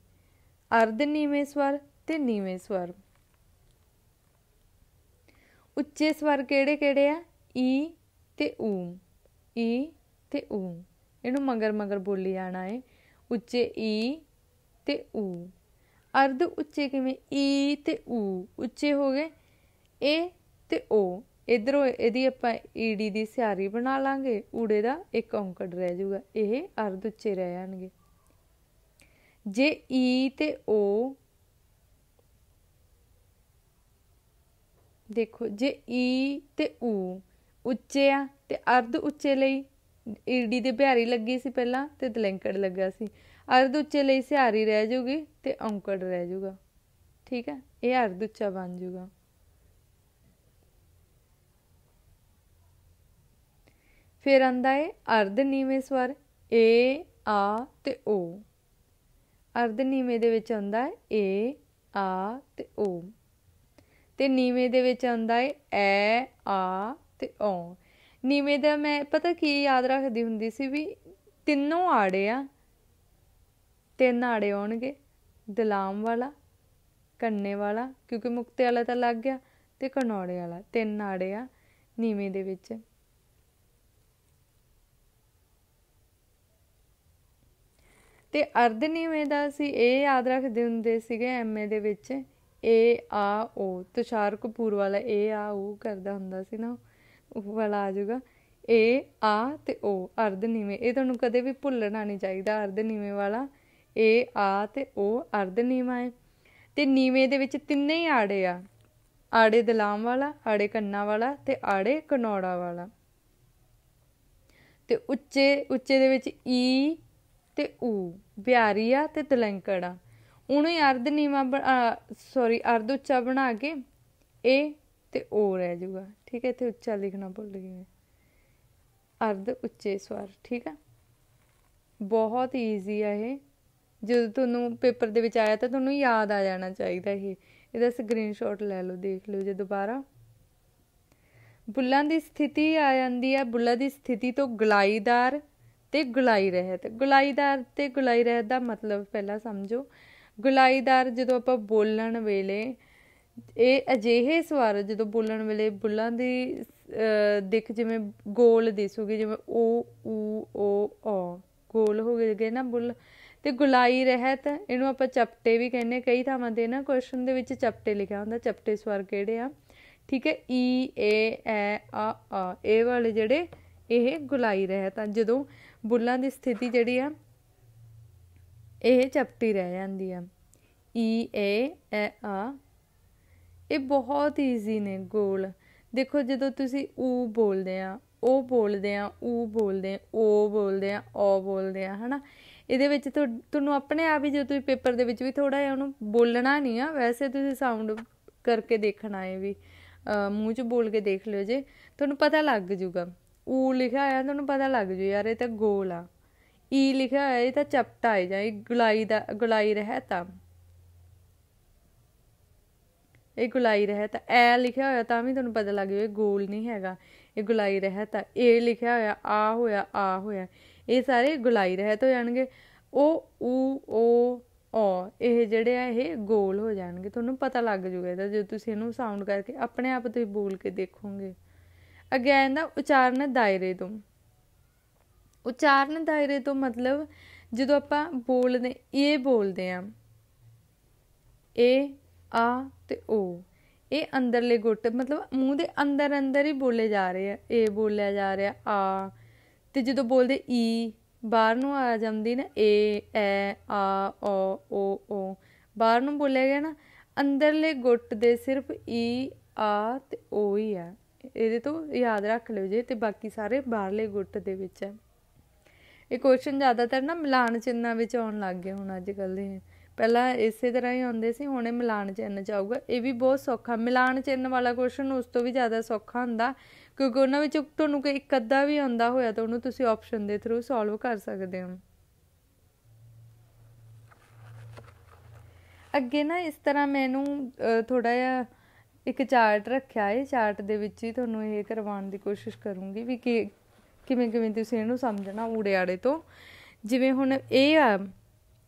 ਅਰਧ ਨੀਵੇਂ ਸਵਰ ਤੇ ਨੀਵੇਂ ਸਵਰ। ਉੱਚੇ ਸਵਰ ਕਿਹੜੇ ਕਿਹੜੇ ਆ, ਈ ਤੇ ਊ, ਈ ਤੇ ਊ, ਇਹਨੂੰ ਮਗਰ ਮਗਰ ਬੋਲੀ ਜਾਣਾ ਹੈ, ਉੱਚੇ ਈ ਤੇ ਊ। ਅਰਧ ਉੱਚੇ ਕਿਵੇਂ, ਈ ਤੇ ਊ ਉੱਚੇ ਹੋ ਗਏ, ਏ ਤੇ ਓ, ਇੱਧਰੋਂ ਇਹਦੀ ਆਪਾਂ ਈਡੀ ਦੀ ਸਿਆਰੀ ਬਣਾ ਲਾਂਗੇ, ਊੜੇ ਦਾ ਇੱਕ ਔਂਕੜ ਰਹਿ ਜਾਊਗਾ, ਇਹ ਅਰਧ ਉੱਚੇ ਰਹਿ ਜਾਣਗੇ। ਜੇ ਈ ਤੇ ਓ, ਦੇਖੋ ਜੇ ਈ ਤੇ ਊ ਉੱਚੇ ਆ ਤੇ ਅਰਧ ਉੱਚੇ ਲਈ ਈਡੀ ਦੇ ਬਿਹਾਰੀ ਲੱਗੀ ਸੀ ਪਹਿਲਾਂ ਤੇ ਦਲੈਂਕੜ ਲੱਗਾ ਸੀ, ਅਰਧ ਉੱਚੇ ਲਈ ਸਿਹਾਰੀ ਰਹਿ ਜਾਊਗੀ ਤੇ ਔਂਕੜ ਰਹਿ ਜਾਊਗਾ। ਠੀਕ ਹੈ, ਇਹ ਅਰਧ ਉੱਚਾ ਬਣ ਜਾਊਗਾ। ਫਿਰ ਆਂਦਾ ਹੈ ਅਰਧ ਨੀਵੇਂ ਸਵਰ, ਏ, ਆ ਤੇ ਓ। ਅਰਧ ਨੀਵੇਂ ਦੇ ਵਿੱਚ ਆਉਂਦਾ ਹੈ ਏ, ਆ ਤੇ ਓ, ਤੇ ਨੀਵੇਂ ਦੇ ਵਿੱਚ ਆਉਂਦਾ ਹੈ ਐ, ਆ ਤੇ ਓ। ਨੀਵੇਂ ਦਾ ਮੈਂ ਪਤਾ ਕੀ ਯਾਦ ਰੱਖਦੀ ਹੁੰਦੀ ਸੀ ਵੀ ਤਿੰਨੋਂ ਆੜੇ ਆ, 3 ਆੜੇ ਆਉਣਗੇ, ਦਲਾਮ ਵਾਲਾ, ਕੰਨੇ ਵਾਲਾ, ਕਿਉਂਕਿ ਮੁਕਤੇ ਵਾਲਾ ਤਾਂ ਲੱਗ ਗਿਆ, ਤੇ ਕਨੌੜੇ ਵਾਲਾ, 3 ਆੜੇ ਆ ਨੀਵੇਂ ਦੇ ਵਿੱਚ। ਤੇ ਅਰਧ ਨੀਵੇਂ ਦਾ ਅਸੀਂ ਇਹ ਯਾਦ ਰੱਖਦੇ ਹੁੰਦੇ ਸੀਗੇ ਐਮਏ ਦੇ ਵਿੱਚ, ਏ, ਆ, ਓ, ਤੁਸ਼ਾਰ ਕਪੂਰ ਵਾਲਾ ਏ, ਆ, ਓ ਕਰਦਾ ਹੁੰਦਾ ਸੀ ਨਾ, ਉਹ ਵਾਲਾ ਆ ਜਾਊਗਾ, ਏ, ਆ ਤੇ ਓ ਅਰਧ ਨੀਵੇਂ। ਇਹ ਤੁਹਾਨੂੰ ਕਦੇ ਵੀ ਭੁੱਲਣਾ ਨਹੀਂ ਚਾਹੀਦਾ, ਅਰਧ ਨੀਵੇਂ ਵਾਲਾ ਏ, ਆ ਤੇ ਓ ਅਰਧ ਨੀਵਾਂ ਹੈ। ਤੇ ਨੀਵੇਂ ਦੇ ਵਿੱਚ ਤਿੰਨੇ ਹੀ ਆੜੇ ਆ, ਆੜੇ ਦਲਾਮ ਵਾਲਾ, ਆੜੇ ਕੰਨਾਂ ਵਾਲਾ ਤੇ ਆੜੇ ਕਨੌੜਾ ਵਾਲਾ। ਤੇ ਉੱਚੇ ਦੇ ਵਿੱਚ ਈ ਤੇ ਊ, ਬਿਹਾਰੀ ਆ ਤੇ ਦਲੈਂਕੜ ਆ, ਉਹਨੂੰ ਹੀ ਅਰਧ ਨੀਵਾਂ ਅਰਧ ਉੱਚਾ ਬਣਾ ਕੇ ਏ ਤੇ ਓ ਰਹਿ ਜਾਊਗਾ। ਠੀਕ ਹੈ, ਇੱਥੇ ਉੱਚਾ ਲਿਖਣਾ ਭੁੱਲ ਗਈ ਮੈਂ, ਅਰਧ ਉੱਚੇ ਸਵਰ। ਠੀਕ ਆ, ਬਹੁਤ ਈਜ਼ੀ ਆ ਇਹ, ਜਦੋਂ ਤੁਹਾਨੂੰ ਪੇਪਰ ਦੇ ਵਿੱਚ ਆਇਆ ਤਾਂ ਤੁਹਾਨੂੰ ਯਾਦ ਆ ਜਾਣਾ ਚਾਹੀਦਾ ਇਹ। ਇਹਦਾ ਸਕਰੀਨਸ਼ਾਟ ਲੈ ਲਓ, ਦੇਖ ਲਿਓ ਜੇ ਦੁਬਾਰਾ। ਬੁੱਲਾਂ ਦੀ ਸਥਿਤੀ ਆ ਜਾਂਦੀ ਆ, ਬੁੱਲਾਂ ਦੀ ਸਥਿਤੀ ਤੋਂ ਗੁਲਾਈਦਾਰ ਤੇ ਗੁਲਾਈ ਰਹਿਤ। ਗੁਲਾਈਦਾਰ ਤੇ ਗੁਲਾਈ ਰਹਿਤ ਦਾ ਮਤਲਬ ਪਹਿਲਾਂ ਸਮਝੋ। ਗੁਲਾਈਦਾਰ ਜਦੋਂ ਆਪਾਂ ਬੋਲਣ ਵੇਲੇ, ਇਹ ਅਜਿਹੇ ਸਵਰ ਜਦੋਂ ਬੋਲਣ ਵੇਲੇ ਬੁੱਲਾਂ ਦੀ ਦਿੱਖ ਜਿਵੇਂ ਗੋਲ ਦਿਸੂਗੀ, ਜਿਵੇਂ ਓ, ਊ, ਓ, ਔ, ਗੋਲ ਹੋ ਗਏ ਨਾ ਬੁੱਲ। ਤੇ ਗੁਲਾਈ ਰਹਿਤ ਇਹਨੂੰ ਆਪਾਂ ਚਪਟੇ ਵੀ ਕਹਿੰਦੇ, ਕਈ ਥਾਵਾਂ ਤੇ ਨਾ ਕੁਐਸਚਨ ਦੇ ਵਿੱਚ ਚਪਟੇ ਲਿਖਿਆ ਹੁੰਦਾ, ਚਪਟੇ ਸਵਰ ਕਿਹੜੇ ਆ। ਠੀਕ ਹੈ, ਈ, ਏ, ਐ, ਆ, ਇਹ ਵਾਲੇ ਜਿਹੜੇ ਇਹ ਗੁਲਾਈ ਰਹਿਤ ਆ, ਜਦੋਂ ਬੁੱਲਾਂ ਦੀ ਸਥਿਤੀ ਜਿਹੜੀ ਆ ਇਹ ਚਪਟੀ ਰਹਿ ਜਾਂਦੀ ਆ। ਈ, ਏ, ਐ, ਆ, ਇਹ ਬਹੁਤ ਈਜ਼ੀ ਨੇ। ਗੋਲ ਦੇਖੋ, ਜਦੋਂ ਤੁਸੀਂ ਊ ਬੋਲਦੇ ਆ, ਉਹ ਬੋਲਦੇ ਆ, ਊ ਬੋਲਦੇ ਆ, ਓ ਬੋਲਦੇ ਆ, ਔ ਬੋਲਦੇ ਆ, ਹੈ ਨਾ। ਇਹਦੇ ਵਿੱਚ ਤੁਹਾਨੂੰ ਆਪਣੇ ਆਪ ਹੀ, ਜਦੋਂ ਤੁਸੀਂ ਪੇਪਰ ਦੇ ਵਿੱਚ ਵੀ ਥੋੜ੍ਹਾ ਜਿਹਾ ਉਹਨੂੰ ਬੋਲਣਾ ਨਹੀਂ ਆ, ਵੈਸੇ ਤੁਸੀਂ ਸਾਊਂਡ ਕਰਕੇ ਦੇਖਣਾ ਹੈ ਵੀ, ਮੂੰਹ 'ਚ ਬੋਲ ਕੇ ਦੇਖ ਲਿਓ, ਜੇ ਤੁਹਾਨੂੰ ਪਤਾ ਲੱਗ ਜੂਗਾ। ਊ ਲਿਖਿਆ ਹੋਇਆ ਤੁਹਾਨੂੰ ਪਤਾ ਲੱਗ ਜੂ ਯਾਰ ਇਹ ਤਾਂ ਗੋਲ ਆ। ਈ ਲਿਖਿਆ ਹੋਇਆ ਇਹ ਤਾਂ ਚਪਟਾ ਹੈ, ਜਾਂ ਇਹ ਗੁਲਾਈ ਰਹਿਤ ਆ, ਇਹ ਗੁਲਾਈ ਰਹਿਤ ਆ। ਐ ਲਿਖਿਆ ਹੋਇਆ ਤਾਂ ਵੀ ਤੁਹਾਨੂੰ ਪਤਾ ਲੱਗ ਜਾਊ ਇਹ ਗੋਲ ਨਹੀਂ ਹੈਗਾ, ਇਹ ਗੁਲਾਈ ਰਹਿਤ ਆ। ਏ ਲਿਖਿਆ ਹੋਇਆ, ਆ ਹੋਇਆ, ਆ ਹੋਇਆ, ਇਹ ਸਾਰੇ ਗੁਲਾਈ ਰਹਿਤ ਹੋ ਜਾਣਗੇ। ਉਹ, ਊ, ਓ, ਔ, ਇਹ ਜਿਹੜੇ ਆ ਇਹ ਗੋਲ ਹੋ ਜਾਣਗੇ। ਤੁਹਾਨੂੰ ਪਤਾ ਲੱਗ ਜੂਗਾ ਇਹਦਾ ਜਦੋਂ ਤੁਸੀਂ ਇਹਨੂੰ ਸਾਊਂਡ ਕਰਕੇ ਆਪਣੇ ਆਪ ਤੁਸੀਂ ਬੋਲ ਕੇ ਦੇਖੋਗੇ। ਅੱਗੇ ਆ ਜਾਂਦਾ ਉਚਾਰਨ ਦਾਇਰੇ ਤੋਂ। ਉਚਾਰਨ ਦਾਇਰੇ ਤੋਂ ਮਤਲਬ ਜਦੋਂ ਆਪਾਂ ਬੋਲਦੇ, ਇਹ ਬੋਲਦੇ ਆ, ਏ, ਆ ਤੇ ਓ, ਇਹ ਅੰਦਰਲੇ ਗੁੱਟ ਮਤਲਬ ਮੂੰਹ ਦੇ ਅੰਦਰ ਅੰਦਰ ਹੀ ਬੋਲੇ ਜਾ ਰਹੇ ਆ। ਏ ਬੋਲਿਆ ਜਾ ਰਿਹਾ, ਆ, ਤੇ ਜਦੋਂ ਬੋਲਦੇ ਈ ਬਾਹਰ ਨੂੰ ਆ ਜਾਂਦੀ ਨਾ, ਏ, ਐ, ਆ, ਓ, ਬਾਹਰ ਨੂੰ ਬੋਲਿਆ ਗਿਆ ਨਾ। ਅੰਦਰਲੇ ਗੁੱਟ ਦੇ ਸਿਰਫ ਈ, ਆ ਤੇ ਓ ਹੀ ਆ। ਇਹਦੇ ਤੋਂ ਯਾਦ ਰੱਖ ਲਿਓ ਜੇ, ਤੇ ਬਾਕੀ ਸਾਰੇ ਬਾਹਰਲੇ ਗੁੱਟ ਦੇ ਵਿੱਚ ਆ। ਇਹ ਕੁਐਸਚਨ ਜ਼ਿਆਦਾਤਰ ਨਾ ਮਿਲਾਨ ਚਿੰਨ੍ਹਾਂ ਵਿੱਚ ਆਉਣ ਲੱਗ ਗਏ ਹੁਣ ਅੱਜ ਕੱਲ੍ਹ ਦੇ। ਪਹਿਲਾਂ ਇਸੇ ਤਰ੍ਹਾਂ ਹੀ ਆਉਂਦੇ ਸੀ, ਹੁਣ ਇਹ ਮਿਲਾਨ ਚਿੰਨ੍ਹ 'ਚ ਆਊਗਾ। ਇਹ ਵੀ ਬਹੁਤ ਸੌਖਾ, ਮਿਲਾਨ ਚਿੰਨ੍ਹ ਵਾਲਾ ਕੁਐਸਚਨ ਉਸ ਤੋਂ ਵੀ ਜ਼ਿਆਦਾ ਸੌਖਾ ਹੁੰਦਾ, ਕਿਉਂਕਿ ਉਹਨਾਂ ਵਿੱਚ ਤੁਹਾਨੂੰ ਕੋਈ ਇੱਕ ਅੱਧਾ ਵੀ ਆਉਂਦਾ ਹੋਇਆ ਤਾਂ ਉਹਨੂੰ ਤੁਸੀਂ ਆਪਸ਼ਨ ਦੇ ਥਰੂ ਸੋਲਵ ਕਰ ਸਕਦੇ ਹੋ। ਅੱਗੇ ਨਾ ਇਸ ਤਰ੍ਹਾਂ ਮੈਨੂੰ ਥੋੜ੍ਹਾ ਜਿਹਾ ਇੱਕ ਚਾਰਟ ਰੱਖਿਆ ਹੈ, ਚਾਰਟ ਦੇ ਵਿੱਚ ਹੀ ਤੁਹਾਨੂੰ ਇਹ ਕਰਵਾਉਣ ਦੀ ਕੋਸ਼ਿਸ਼ ਕਰੂੰਗੀ ਵੀ ਕਿਵੇਂ ਕਿਵੇਂ ਤੁਸੀਂ ਇਹਨੂੰ ਸਮਝਣਾ ਊੜੇ ਆੜੇ ਤੋਂ। ਜਿਵੇਂ ਹੁਣ ਇਹ ਆ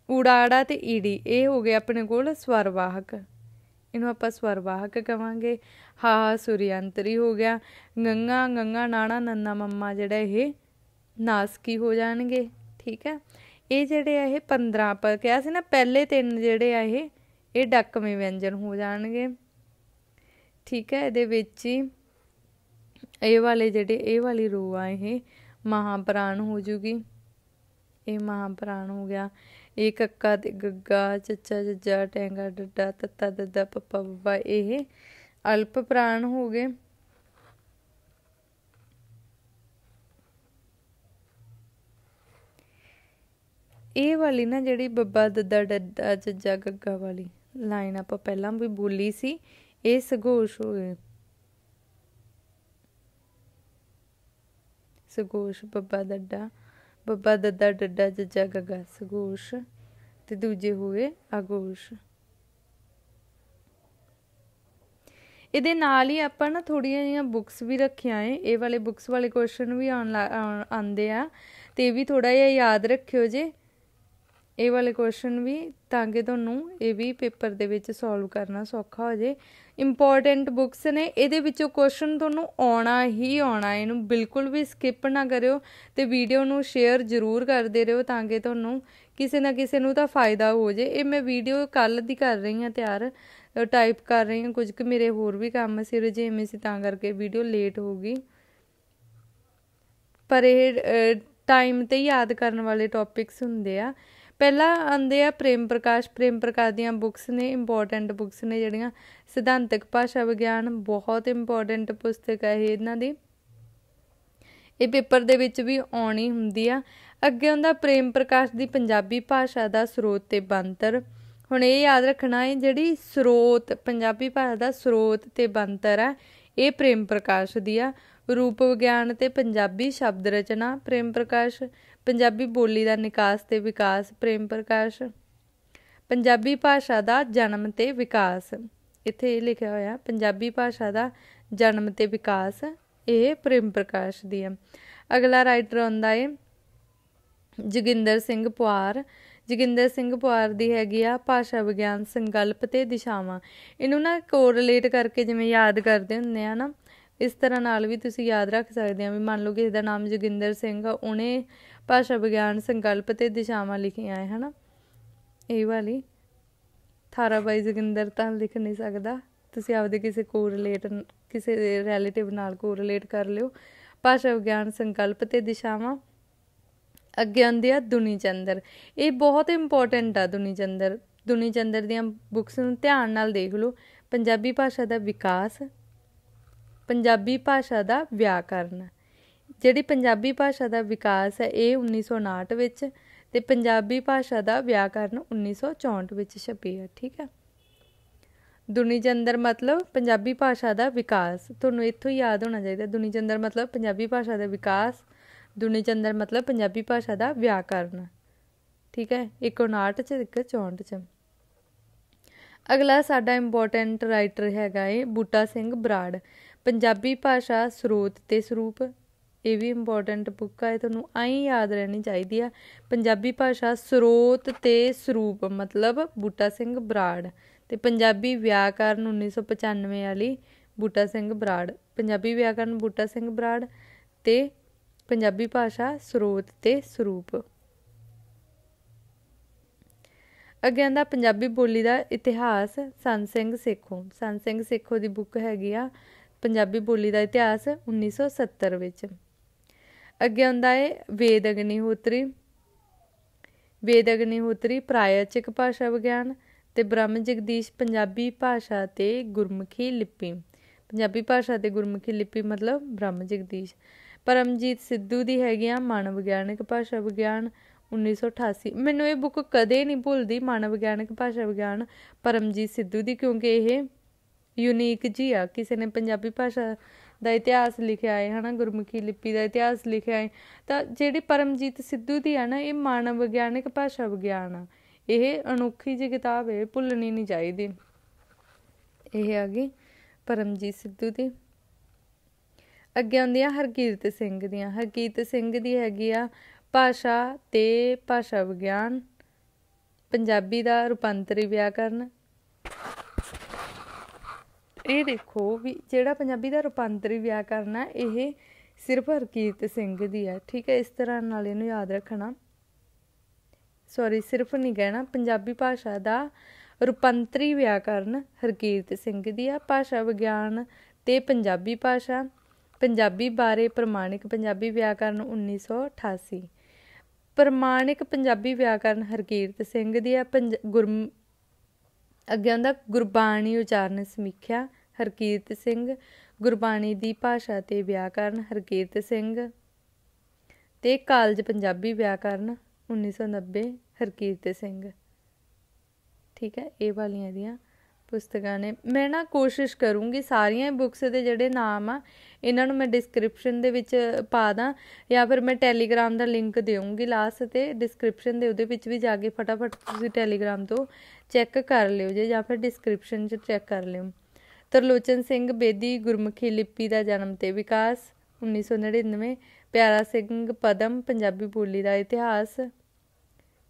ਊੜਾ ਆੜਾ ਤੇ ਈੜੀ, ਇਹ ਹੋ ਗਏ ਆਪਣੇ ਕੋਲ ਸਵਰਵਾਹਕ, ਇਹਨੂੰ ਆਪਾਂ ਸਵਰਵਾਹਕ ਕਹਾਂਗੇ। ਹਾ ਸੁਰਿਅੰਤਰੀ ਹੋ ਗਿਆ। ਗੰਗਾ ਗੰਗਾ ਨਾਣਾ ਨੰਨਾ ਮੰਮਾ ਜਿਹੜਾ ਇਹ ਨਾਸਕੀ ਹੋ ਜਾਣਗੇ। ਠੀਕ ਹੈ, ਇਹ ਜਿਹੜੇ ਆ ਇਹ 15 ਆਪਾਂ ਕਿਹਾ ਸੀ ਨਾ, ਪਹਿਲੇ 3 ਜਿਹੜੇ ਆ ਇਹ ਡੱਕਵੇਂ ਵਿਅੰਜਨ ਹੋ ਜਾਣਗੇ। ਠੀਕ ਹੈ, ਇਹਦੇ ਵਿੱਚ ਹੀ ਇਹ ਵਾਲੇ ਜਿਹੜੇ ਇਹ ਵਾਲੀ ਰੋ ਆ ਇਹ ਮਹਾਂਪਰਾਣ ਹੋ ਜੂਗੀ। ਇਹ ਮਹਾਂਪਰਾਣ ਹੋ ਗਿਆ। ਇਹ ਕੱਕਾ ਤੇ ਗੱਗਾ, ਚੱਚਾ ਜੱਜਾ, ਟੈਂਗਾ ਡੱਡਾ, ਤੱਤਾ ਦੱਦਾ, ਪੱਪਾ ਬੱਬਾ, ਇਹ ਅਲਪ ਪ੍ਰਾਣ ਹੋ ਗਏ। ਇਹ ਵਾਲੀ ਨਾ ਜਿਹੜੀ ਬੱਬਾ ਦੱਦਾ ਡੱਡਾ ਜੱਜਾ ਗੱਗਾ ਵਾਲੀ ਲਾਈਨ ਆਪਾਂ ਪਹਿਲਾਂ ਵੀ ਬੋਲੀ ਸੀ, ਇਹ ਸਗੋਸ਼ ਹੋ ਗਏ। ਸਗੋਸ਼ ਬੱਬਾ ਦੱਦਾ ਡੱਡਾ ਜੱਜਾ ਗੱਗਾ ਸਗੋਸ਼, ਤੇ ਦੂਜੇ ਹੋਏ ਆਗੋਸ਼। ਇਹਦੇ ਨਾਲ ਹੀ ਆਪਾਂ ਨਾ ਥੋੜ੍ਹੀਆਂ ਜਿਹੀਆਂ ਬੁੱਕਸ ਵੀ ਰੱਖੀਆਂ ਏ, ਇਹ ਵਾਲੇ ਬੁੱਕਸ ਵਾਲੇ ਕੁਐਸਚਨ ਵੀ ਆਉਂਦੇ ਆ, ਤੇ ਇਹ ਵੀ ਥੋੜ੍ਹਾ ਜਿਹਾ ਯਾਦ ਰੱਖਿਓ ਜੇ ਇਹ ਵਾਲੇ ਕੁਐਸਚਨ ਵੀ, ਤਾਂ ਕਿ ਤੁਹਾਨੂੰ ਇਹ ਵੀ ਪੇਪਰ ਦੇ ਵਿੱਚ ਸੋਲਵ ਕਰਨਾ ਸੌਖਾ ਹੋ ਜੇ। ਇੰਪੋਰਟੈਂਟ ਬੁੱਕਸ ਨੇ, ਇਹਦੇ ਵਿੱਚੋਂ ਕੁਐਸਚਨ ਤੁਹਾਨੂੰ ਆਉਣਾ ਹੀ ਆਉਣਾ, ਇਹਨੂੰ ਬਿਲਕੁਲ ਵੀ ਸਕਿਪ ਨਾ ਕਰਿਓ, ਤੇ ਵੀਡੀਓ ਨੂੰ ਸ਼ੇਅਰ ਜ਼ਰੂਰ ਕਰਦੇ ਰਹੋ ਤਾਂ ਕਿ ਤੁਹਾਨੂੰ ਕਿਸੇ ਨਾ ਕਿਸੇ ਨੂੰ ਤਾਂ ਫਾਇਦਾ ਹੋ ਜੇ। ਇਹ ਮੈਂ ਵੀਡੀਓ ਕੱਲ੍ਹ ਦੀ ਕਰ ਰਹੀ ਹਾਂ ਤਿਆਰ, ਟਾਈਪ ਕਰ ਰਹੀ ਹਾਂ, ਕੁਝ ਕੁ ਮੇਰੇ ਹੋਰ ਵੀ ਕੰਮ ਸੀ, ਰੁਝੇਵੇਂ ਸੀ, ਤਾਂ ਕਰਕੇ ਵੀਡੀਓ ਲੇਟ ਹੋ ਗਈ। ਪਰ ਇਹ ਟਾਈਮ 'ਤੇ ਯਾਦ ਕਰਨ ਵਾਲੇ ਟੌਪਿਕਸ ਹੁੰਦੇ ਆ। ਪਹਿਲਾਂ ਆਉਂਦੇ ਆ ਪ੍ਰੇਮ ਪ੍ਰਕਾਸ਼ ਦੀਆਂ ਬੁੱਕਸ ਨੇ, ਇੰਪੋਰਟੈਂਟ ਬੁੱਕਸ ਨੇ ਜਿਹੜੀਆਂ। ਸਿਧਾਂਤਕ ਭਾਸ਼ਾ ਵਿਗਿਆਨ ਬਹੁਤ ਇੰਪੋਰਟੈਂਟ ਪੁਸਤਕ ਹੈ ਇਹ ਇਹਨਾਂ ਦੀ, ਇਹ ਪੇਪਰ ਦੇ ਵਿੱਚ ਵੀ ਆਉਣੀ ਹੁੰਦੀ ਆ। ਅੱਗੇ ਆਉਂਦਾ ਪ੍ਰੇਮ ਪ੍ਰਕਾਸ਼ ਦੀ ਪੰਜਾਬੀ ਭਾਸ਼ਾ ਦਾ ਸਰੋਤ ਤੇ ਬਣਤਰ। ਹੁਣ ਇਹ ਯਾਦ ਰੱਖਣਾ ਹੈ, ਜਿਹੜੀ ਸਰੋਤ ਪੰਜਾਬੀ ਭਾਸ਼ਾ ਦਾ ਸਰੋਤ ਤੇ ਬਣਤਰ ਹੈ, ਇਹ ਪ੍ਰੇਮ ਪ੍ਰਕਾਸ਼ ਦੀ ਆ। ਰੂਪ ਵਿਗਿਆਨ ਤੇ ਪੰਜਾਬੀ ਸ਼ਬਦ ਰਚਨਾ ਪ੍ਰੇਮ ਪ੍ਰਕਾਸ਼। ਪੰਜਾਬੀ ਬੋਲੀ ਦਾ ਨਿਕਾਸ ਤੇ ਵਿਕਾਸ ਪ੍ਰੇਮ ਪ੍ਰਕਾਸ਼। ਪੰਜਾਬੀ ਭਾਸ਼ਾ ਦਾ ਜਨਮ ਤੇ ਵਿਕਾਸ, ਇੱਥੇ ਇਹ ਲਿਖਿਆ ਹੋਇਆ ਪੰਜਾਬੀ ਭਾਸ਼ਾ ਦਾ ਜਨਮ ਤੇ ਵਿਕਾਸ, ਇਹ ਪ੍ਰੇਮ ਪ੍ਰਕਾਸ਼ ਦੀ ਆ। ਅਗਲਾ ਰਾਈਟਰ ਆਉਂਦਾ ਏ ਜੋਗਿੰਦਰ ਸਿੰਘ ਪੁਆਰ। ਜੋਗਿੰਦਰ ਸਿੰਘ ਪੁਆਰ ਦੀ ਹੈਗੀ ਆ ਭਾਸ਼ਾ ਵਿਗਿਆਨ ਸੰਕਲਪ ਤੇ ਦਿਸ਼ਾਵਾਂ। ਇਹਨੂੰ ਨਾ ਕੋਰਿਲੇਟ ਕਰਕੇ ਜਿਵੇਂ ਯਾਦ ਕਰਦੇ ਹੁੰਦੇ ਆ ਨਾ, ਇਸ ਤਰ੍ਹਾਂ ਨਾਲ ਵੀ ਤੁਸੀਂ ਯਾਦ ਰੱਖ ਸਕਦੇ ਆ। ਵੀ ਮੰਨ ਲਓ ਕਿਸੇ ਦਾ ਨਾਮ ਜੋਗਿੰਦਰ ਸਿੰਘ ਆ, ਉਹਨੇ ਭਾਸ਼ਾ ਵਿਗਿਆਨ ਸੰਕਲਪ ਤੇ ਦਿਸ਼ਾਵਾਂ ਲਿਖੀਆਂ ਹੈ ਨਾ, ਇਹ ਵਾਲੀ। ਥਾਰਾ ਬਾਈ ਜੋਗਿੰਦਰ ਤਾਂ ਲਿਖ ਨਹੀਂ ਸਕਦਾ, ਤੁਸੀਂ ਆਪਦੇ ਕਿਸੇ ਰਿਲੇਟਿਵ ਨਾਲ ਕੋਰਿਲੇਟ ਕਰ ਲਿਓ। ਭਾਸ਼ਾ ਵਿਗਿਆਨ ਸੰਕਲਪ ਤੇ ਦਿਸ਼ਾਵਾਂ। ਅੱਗੇ ਆਉਂਦੇ ਆ ਦੁਨੀ ਚੰਦਰ, ਇਹ ਬਹੁਤ ਇੰਪੋਰਟੈਂਟ ਆ। ਦੁਨੀ ਚੰਦਰ ਦੀਆਂ ਬੁੱਕਸ ਨੂੰ ਧਿਆਨ ਨਾਲ ਦੇਖ ਲਓ। ਪੰਜਾਬੀ ਭਾਸ਼ਾ ਦਾ ਵਿਕਾਸ, ਪੰਜਾਬੀ ਭਾਸ਼ਾ ਦਾ ਵਿਆਕਰਨ, ਜਿਹੜੀ ਪੰਜਾਬੀ ਭਾਸ਼ਾ ਦਾ ਵਿਕਾਸ ਹੈ ਇਹ 1959 ਵਿੱਚ, ਤੇ ਪੰਜਾਬੀ ਭਾਸ਼ਾ ਦਾ ਵਿਆਕਰਨ 1964 ਵਿੱਚ ਛਪੀ ਹੈ। ਠੀਕ ਹੈ। ਦੁਨੀ ਚੰਦਰ ਮਤਲਬ ਪੰਜਾਬੀ ਭਾਸ਼ਾ ਦਾ ਵਿਕਾਸ, ਤੁਹਾਨੂੰ ਇੱਥੋਂ ਹੀ ਯਾਦ ਹੋਣਾ ਚਾਹੀਦਾ। ਦੁਨੀ ਚੰਦਰ ਮਤਲਬ ਪੰਜਾਬੀ ਭਾਸ਼ਾ ਦਾ ਵਿਕਾਸ, ਦੁਨੀ ਚੰਦਰ ਮਤਲਬ ਪੰਜਾਬੀ ਭਾਸ਼ਾ ਦਾ ਵਿਆਕਰਨ। ਠੀਕ ਹੈ। ਇੱਕ 59 'ਚ, ਇੱਕ 64 'ਚ। ਅਗਲਾ ਸਾਡਾ ਇੰਪੋਰਟੈਂਟ ਰਾਈਟਰ ਹੈਗਾ ਏ ਬੂਟਾ ਸਿੰਘ ਬਰਾੜ, ਪੰਜਾਬੀ ਭਾਸ਼ਾ ਸਰੋਤ ਤੇ ਸਰੂਪ। ਇਹ ਵੀ ਇੰਪੋਰਟੈਂਟ ਬੁੱਕ ਆ, ਇਹ ਤੁਹਾਨੂੰ ਆਈ ਯਾਦ ਰਹਿਣੀ ਚਾਹੀਦੀ ਆ। ਪੰਜਾਬੀ ਭਾਸ਼ਾ ਸਰੋਤ ਤੇ ਸਰੂਪ ਮਤਲਬ ਬੂਟਾ ਸਿੰਘ ਬਰਾੜ, ਤੇ ਪੰਜਾਬੀ ਵਿਆਕਰਨ 1995 ਵਾਲੀ ਬੂਟਾ ਸਿੰਘ ਬਰਾੜ। ਪੰਜਾਬੀ ਵਿਆਕਰਨ ਬੂਟਾ ਸਿੰਘ ਬਰਾੜ ਤੇ ਪੰਜਾਬੀ ਭਾਸ਼ਾ ਸਰੋਤ ਤੇ ਸਰੂਪ। ਅੱਗੇ ਆਉਂਦਾ ਪੰਜਾਬੀ ਬੋਲੀ ਦਾ ਇਤਿਹਾਸ ਸੰਤ ਸਿੰਘ ਸੇਖੋਂ। ਸੰਤ ਸਿੰਘ ਸੇਖੋਂ ਦੀ ਬੁੱਕ ਹੈਗੀ ਆ ਪੰਜਾਬੀ ਬੋਲੀ ਦਾ ਇਤਿਹਾਸ 1970 ਵਿੱਚ। ਅੱਗੇ ਆਉਂਦਾ ਹੈ ਵੇਦ ਅਗਨੀਹੋਤਰੀ। ਵੇਦ ਅਗਨੀਹੋਤਰੀ ਪ੍ਰਾਇਚਿਕ ਭਾਸ਼ਾ ਵਿਗਿਆਨ, ਤੇ ਬ੍ਰਹਮ ਜਗਦੀਸ਼ ਪੰਜਾਬੀ ਭਾਸ਼ਾ ਤੇ ਗੁਰਮੁਖੀ ਲਿਪੀ। ਪੰਜਾਬੀ ਭਾਸ਼ਾ ਤੇ ਗੁਰਮੁਖੀ ਲਿਪੀ ਮਤਲਬ ਬ੍ਰਹਮ ਜਗਦੀਸ਼। ਪਰਮਜੀਤ ਸਿੱਧੂ ਦੀ ਹੈਗੀ ਆ ਮਨ ਵਿਗਿਆਨਕ ਭਾਸ਼ਾ ਵਿਗਿਆਨ 1988। ਮੈਨੂੰ ਇਹ ਬੁੱਕ ਕਦੇ ਨਹੀਂ ਭੁੱਲਦੀ, ਮਨ ਵਿਗਿਆਨਕ ਭਾਸ਼ਾ ਵਿਗਿਆਨ ਪਰਮਜੀਤ ਸਿੱਧੂ ਦੀ, ਕਿਉਂਕਿ ਇਹ ਯੂਨੀਕ ਜੀ ਆ। ਕਿਸੇ ਨੇ ਪੰਜਾਬੀ ਭਾਸ਼ਾ ਦਾ ਇਤਿਹਾਸ ਲਿਖਿਆ ਹੈ, ਹੈ ਨਾ, ਗੁਰਮੁਖੀ ਲਿਪੀ ਦਾ ਇਤਿਹਾਸ ਲਿਖਿਆ ਹੈ, ਤਾਂ ਜਿਹੜੀ ਪਰਮਜੀਤ ਸਿੱਧੂ ਦੀ ਆ ਨਾ, ਇਹ ਮਨ ਵਿਗਿਆਨਕ ਭਾਸ਼ਾ ਵਿਗਿਆਨ ਆ। ਇਹ ਅਨੋਖੀ ਜਿਹੀ ਕਿਤਾਬ ਹੈ, ਭੁੱਲਣੀ ਨਹੀਂ ਚਾਹੀਦੀ। ਇਹ ਆ ਗਈ ਪਰਮਜੀਤ ਸਿੱਧੂ ਦੀ। ਅੱਗੇ ਆਉਂਦੀਆਂ ਹਰਕੀਰਤ ਸਿੰਘ ਦੀਆਂ। ਹਰਕੀਰਤ ਸਿੰਘ ਦੀ ਹੈਗੀ ਆ ਭਾਸ਼ਾ ਤੇ ਭਾਸ਼ਾ ਵਿਗਿਆਨ, ਪੰਜਾਬੀ ਦਾ ਰੂਪਾਂਤਰੀ ਵਿਆਕਰਨ। ਇਹ ਦੇਖੋ ਵੀ ਜਿਹੜਾ ਪੰਜਾਬੀ ਦਾ ਰੂਪਾਂਤਰੀ ਵਿਆਕਰਨ ਆ ਇਹ ਸਿਰਫ ਹਰਕੀਰਤ ਸਿੰਘ ਦੀ ਆ। ਠੀਕ ਹੈ। ਇਸ ਤਰ੍ਹਾਂ ਨਾਲ ਇਹਨੂੰ ਯਾਦ ਰੱਖਣਾ। ਸੌਰੀ, ਸਿਰਫ ਨਹੀਂ ਕਹਿਣਾ, ਪੰਜਾਬੀ ਭਾਸ਼ਾ ਦਾ ਰੂਪਾਂਤਰੀ ਵਿਆਕਰਨ ਹਰਕੀਰਤ ਸਿੰਘ ਦੀ ਆ। ਭਾਸ਼ਾ ਵਿਗਿਆਨ ਤੇ ਪੰਜਾਬੀ ਭਾਸ਼ਾ, ਪੰਜਾਬੀ ਬਾਰੇ ਪ੍ਰਮਾਣਿਕ ਪੰਜਾਬੀ ਵਿਆਕਰਨ 1988। ਪ੍ਰਮਾਣਿਕ ਪੰਜਾਬੀ ਵਿਆਕਰਨ ਹਰਕੀਰਤ ਸਿੰਘ ਦੀ ਆ। ਅੱਗੇ ਆਉਂਦਾ ਗੁਰਬਾਣੀ ਉਚਾਰਨ ਸਮੀਖਿਆ ਹਰਕੀਰਤ ਸਿੰਘ, ਗੁਰਬਾਣੀ ਦੀ ਭਾਸ਼ਾ ਤੇ ਵਿਆਕਰਨ ਹਰਕੀਰਤ ਸਿੰਘ, ਤੇ ਕਾਲਜ ਪੰਜਾਬੀ ਵਿਆਕਰਨ 1990 ਹਰਕੀਰਤ ਸਿੰਘ। ਠੀਕ ਹੈ। ਇਹ ਵਾਲੀਆਂ ਦੀਆਂ ਪੁਸਤਕਾਂ ਨੇ। ਮੈਂ ਨਾ ਕੋਸ਼ਿਸ਼ ਕਰੂੰਗੀ ਸਾਰੀਆਂ ਬੁੱਕਸ ਦੇ ਜਿਹੜੇ ਨਾਮ ਆ ਇਹਨਾਂ ਨੂੰ ਮੈਂ ਡਿਸਕ੍ਰਿਪਸ਼ਨ ਦੇ ਵਿੱਚ ਪਾ ਦਾਂ, ਜਾਂ ਫਿਰ ਮੈਂ ਟੈਲੀਗ੍ਰਾਮ ਦਾ ਲਿੰਕ ਦੇਵਾਂਗੀ ਲਾਸਟ ਤੇ ਡਿਸਕ੍ਰਿਪਸ਼ਨ ਦੇ, ਉਹਦੇ ਵਿੱਚ ਵੀ ਜਾ ਕੇ ਫਟਾਫਟ ਤੁਸੀਂ ਟੈਲੀਗ੍ਰਾਮ ਤੋਂ ਚੈੱਕ ਕਰ ਲਿਓ ਜੇ, ਜਾਂ ਫਿਰ ਡਿਸਕ੍ਰਿਪਸ਼ਨ 'ਚ ਚੈੱਕ ਕਰ ਲਿਓ। ਤਰਲੋਚਨ ਸਿੰਘ ਬੇਦੀ ਗੁਰਮੁਖੀ ਲਿਪੀ ਦਾ ਜਨਮ ਤੇ ਵਿਕਾਸ 1999। ਪਿਆਰਾ ਸਿੰਘ ਪਦਮ ਪੰਜਾਬੀ ਬੋਲੀ ਦਾ ਇਤਿਹਾਸ,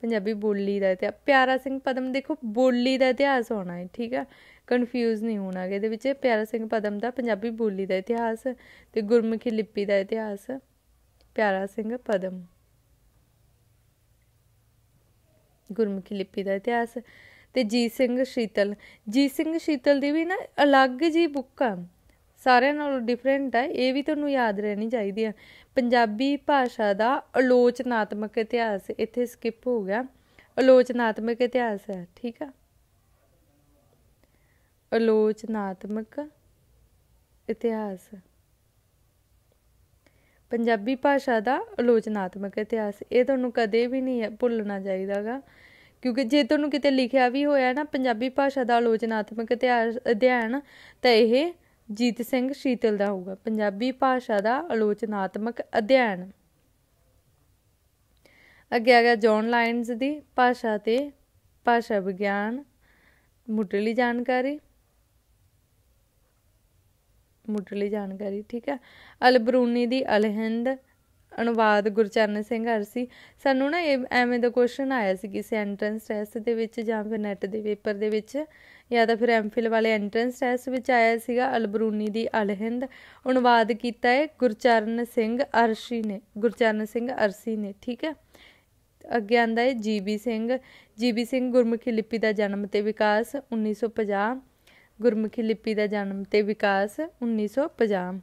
ਪੰਜਾਬੀ ਬੋਲੀ ਦਾ ਇਤਿਹਾਸ। ਪਿਆਰਾ ਸਿੰਘ ਪਦਮ ਦੇਖੋ ਬੋਲੀ ਦਾ ਇਤਿਹਾਸ ਹੋਣਾ ਹੈ। ਠੀਕ ਆ, ਕਨਫਿਊਜ਼ ਨਹੀਂ ਹੋਣਾ ਇਹਦੇ ਵਿੱਚ। ਪਿਆਰਾ ਸਿੰਘ ਪਦਮ ਦਾ ਪੰਜਾਬੀ ਬੋਲੀ ਦਾ ਇਤਿਹਾਸ ਤੇ ਗੁਰਮੁਖੀ ਲਿਪੀ ਦਾ ਇਤਿਹਾਸ ਪਿਆਰਾ ਸਿੰਘ ਪਦਮ, ਗੁਰਮੁਖੀ ਲਿਪੀ ਦਾ ਇਤਿਹਾਸ। ਤੇ ਜੀਤ ਸਿੰਘ ਸ਼ੀਤਲ। ਜੀਤ ਸਿੰਘ ਸ਼ੀਤਲ ਦੀ ਵੀ ਨਾ ਅਲੱਗ ਜੀ ਬੁੱਕ ਆ, ਸਾਰਿਆਂ ਨਾਲੋਂ ਡਿਫਰੈਂਟ ਆ। ਇਹ ਵੀ ਤੁਹਾਨੂੰ ਯਾਦ ਰਹਿਣੀ ਚਾਹੀਦੀ ਆ। ਪੰਜਾਬੀ ਭਾਸ਼ਾ ਦਾ ਆਲੋਚਨਾਤਮਕ ਇਤਿਹਾਸ, ਇੱਥੇ ਸਕਿਪ ਹੋ ਗਿਆ, ਆਲੋਚਨਾਤਮਕ ਇਤਿਹਾਸ ਹੈ। ਠੀਕ ਆ, ਆਲੋਚਨਾਤਮਕ ਇਤਿਹਾਸ, ਪੰਜਾਬੀ ਭਾਸ਼ਾ ਦਾ ਆਲੋਚਨਾਤਮਕ ਇਤਿਹਾਸ। ਇਹ ਤੁਹਾਨੂੰ ਕਦੇ ਵੀ ਨਹੀਂ ਭੁੱਲਣਾ ਚਾਹੀਦਾ ਗਾ, ਕਿਉਂਕਿ ਜੇ ਤੁਹਾਨੂੰ ਕਿਤੇ ਲਿਖਿਆ ਵੀ ਹੋਇਆ ਨਾ ਪੰਜਾਬੀ ਭਾਸ਼ਾ ਦਾ ਆਲੋਚਨਾਤਮਕ ਇਤਿਹਾਸ ਅਧਿਐਨ, ਤਾਂ ਇਹ ਜੀਤ ਸਿੰਘ ਸ਼ੀਤਲ ਦਾ ਹੋਊਗਾ। ਪੰਜਾਬੀ ਭਾਸ਼ਾ ਦਾ ਆਲੋਚਨਾਤਮਕ ਅਧਿਐਨ। ਅੱਗੇ ਆ ਗਿਆ ਜੌਨ ਲਾਇਨਜ਼ ਦੀ ਭਾਸ਼ਾ ਤੇ ਭਾਸ਼ਾ ਵਿਗਿਆਨ, ਮੁੱਢਲੀ ਜਾਣਕਾਰੀ, ਮੁੱਢਲੀ ਜਾਣਕਾਰੀ। ਠੀਕ ਹੈ। ਅਲਬਰੂਨੀ ਦੀ ਅਲਹਿੰਦ, ਅਨੁਵਾਦ ਗੁਰਚਰਨ ਸਿੰਘ ਅਰਸੀ। ਸਾਨੂੰ ਨਾ ਇਹ ਐਵੇਂ ਦਾ ਕੁਐਸਚਨ ਆਇਆ ਸੀ ਕਿਸੇ ਐਂਟਰੈਂਸ ਟੈਸਟ ਦੇ ਵਿੱਚ, ਜਾਂ ਫਿਰ ਨੈਟ ਦੇ ਪੇਪਰ ਦੇ ਵਿੱਚ, ਜਾਂ ਤਾਂ ਫਿਰ ਐਮਫਿਲ ਵਾਲੇ ਐਂਟਰੈਂਸ ਟੈਸਟ ਵਿੱਚ ਆਇਆ ਸੀਗਾ। ਅਲਬਰੂਨੀ ਦੀ ਅਲਹਿੰਦ ਅਨੁਵਾਦ ਕੀਤਾ ਹੈ ਗੁਰਚਰਨ ਸਿੰਘ ਅਰਸੀ ਨੇ, ਗੁਰਚਰਨ ਸਿੰਘ ਅਰਸੀ ਨੇ। ਠੀਕ ਹੈ। ਅੱਗੇ ਆਉਂਦਾ ਹੈ GB ਸਿੰਘ। GB ਸਿੰਘ ਗੁਰਮੁਖੀ ਲਿਪੀ ਦਾ ਜਨਮ ਤੇ ਵਿਕਾਸ 1950, ਗੁਰਮੁਖੀ ਲਿਪੀ ਦਾ ਜਨਮ ਤੇ ਵਿਕਾਸ 1950।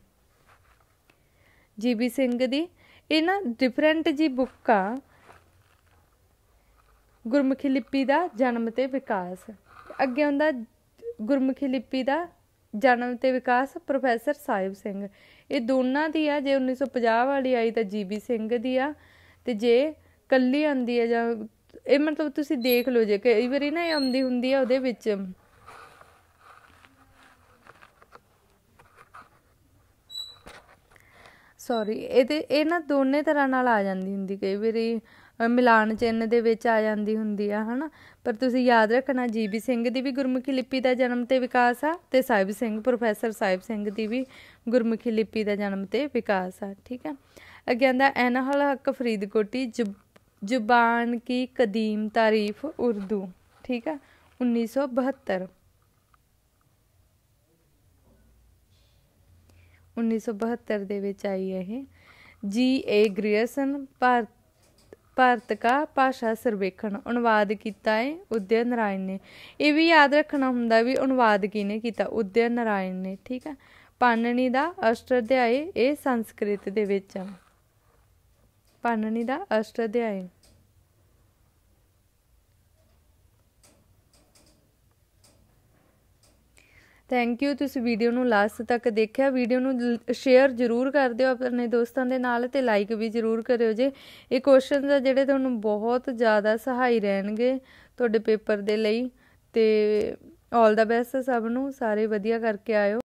GB ਸਿੰਘ ਦੀ ਇਹ ਨਾ ਡਿਫਰੈਂਟ ਜੀ ਬੁੱਕ ਆ, ਗੁਰਮੁਖੀ ਲਿਪੀ ਦਾ ਜਨਮ ਤੇ ਵਿਕਾਸ। ਅੱਗੇ ਆਉਂਦਾ ਗੁਰਮੁਖੀ ਲਿਪੀ ਦਾ ਜਨਮ ਤੇ ਵਿਕਾਸ ਪ੍ਰੋਫੈਸਰ ਸਾਹਿਬ ਸਿੰਘ। ਇਹ ਦੋਨਾਂ ਦੀ ਆ। ਜੇ 1950 ਵਾਲੀ ਆਈ ਤਾਂ GB ਸਿੰਘ ਦੀ ਆ, ਤੇ ਜੇ ਕੱਲੀ ਆਉਂਦੀ ਆ ਜਾਂ ਇਹ ਮਤਲਬ ਤੁਸੀਂ ਦੇਖ ਲਓ, ਜੇ ਕਈ ਵਾਰੀ ਨਾ ਇਹ ਆਉਂਦੀ ਹੁੰਦੀ ਆ ਉਹਦੇ ਵਿੱਚ ਸੌਰੀ ਇਹ ਨਾ ਦੋਨੇ ਤਰ੍ਹਾਂ ਨਾਲ ਆ ਜਾਂਦੀ ਹੁੰਦੀ, ਕਈ ਵਾਰੀ ਮਿਲਾਨ ਚਿੰਨ੍ਹ ਦੇ ਵਿੱਚ ਆ ਜਾਂਦੀ ਹੁੰਦੀ ਆ, ਹੈ ਨਾ। ਪਰ ਤੁਸੀਂ ਯਾਦ ਰੱਖਣਾ GB ਸਿੰਘ ਦੀ ਵੀ ਗੁਰਮੁਖੀ ਲਿਪੀ ਦਾ ਜਨਮ ਤੇ ਵਿਕਾਸ ਆ, ਤੇ ਸਾਹਿਬ ਸਿੰਘ ਪ੍ਰੋਫੈਸਰ ਸਾਹਿਬ ਸਿੰਘ ਦੀ ਵੀ ਗੁਰਮੁਖੀ ਲਿਪੀ ਦਾ ਜਨਮ ਤੇ ਵਿਕਾਸ ਆ। ਠੀਕ ਆ। ਅੱਗੇ ਆਉਂਦਾ ਐਨਾਲ ਹੱਕ ਫਰੀਦਕੋਟੀ, ਜ਼ੁਬਾਨ ਕੀ ਕਦੀਮ ਤਾਰੀਫ ਉਰਦੂ। ਠੀਕ ਆ, 1972 1972 ਦੇ ਵਿੱਚ ਆਈ ਇਹ। GA ਗ੍ਰੀਅਰਸਨ, ਭਾਰਤ ਕਾ ਭਾਸ਼ਾ ਸਰਵੇਖਣ, ਅਨੁਵਾਦ ਕੀਤਾ ਹੈ ਉਦੈ ਨਾਰਾਇਣ ਨੇ। ਇਹ ਵੀ ਯਾਦ ਰੱਖਣਾ ਹੁੰਦਾ ਵੀ ਅਨੁਵਾਦ ਕਿਹਨੇ ਕੀਤਾ, ਉਦੈ ਨਾਰਾਇਣ ਨੇ। ਠੀਕ ਆ। ਪਾਣਨੀ ਦਾ ਅਸ਼ਟਾਧਿਆਏ, ਇਹ ਸੰਸਕ੍ਰਿਤ ਦੇ ਵਿੱਚ ਆ। ਪਾਣਨੀ ਦਾ ਅਸ਼ਟਾਧਿਆਏ। ਥੈਂਕ ਯੂ, ਤੁਸੀਂ ਵੀਡੀਓ ਨੂੰ ਲਾਸਟ ਤੱਕ ਦੇਖਿਆ। ਵੀਡੀਓ ਨੂੰ ਸ਼ੇਅਰ ਜ਼ਰੂਰ ਕਰ ਦਿਓ ਆਪਣੇ ਦੋਸਤਾਂ ਦੇ ਨਾਲ, ਅਤੇ ਲਾਈਕ ਵੀ ਜ਼ਰੂਰ ਕਰਿਓ ਜੇ। ਇਹ ਕੁਐਸਚਨਸ ਆ ਜਿਹੜੇ ਤੁਹਾਨੂੰ ਬਹੁਤ ਜ਼ਿਆਦਾ ਸਹਾਈ ਰਹਿਣਗੇ ਤੁਹਾਡੇ ਪੇਪਰ ਦੇ ਲਈ। ਅਤੇ ਆਲ ਦਾ ਬੈਸਟ ਸਭ ਨੂੰ, ਸਾਰੇ ਵਧੀਆ ਕਰਕੇ ਆਇਓ।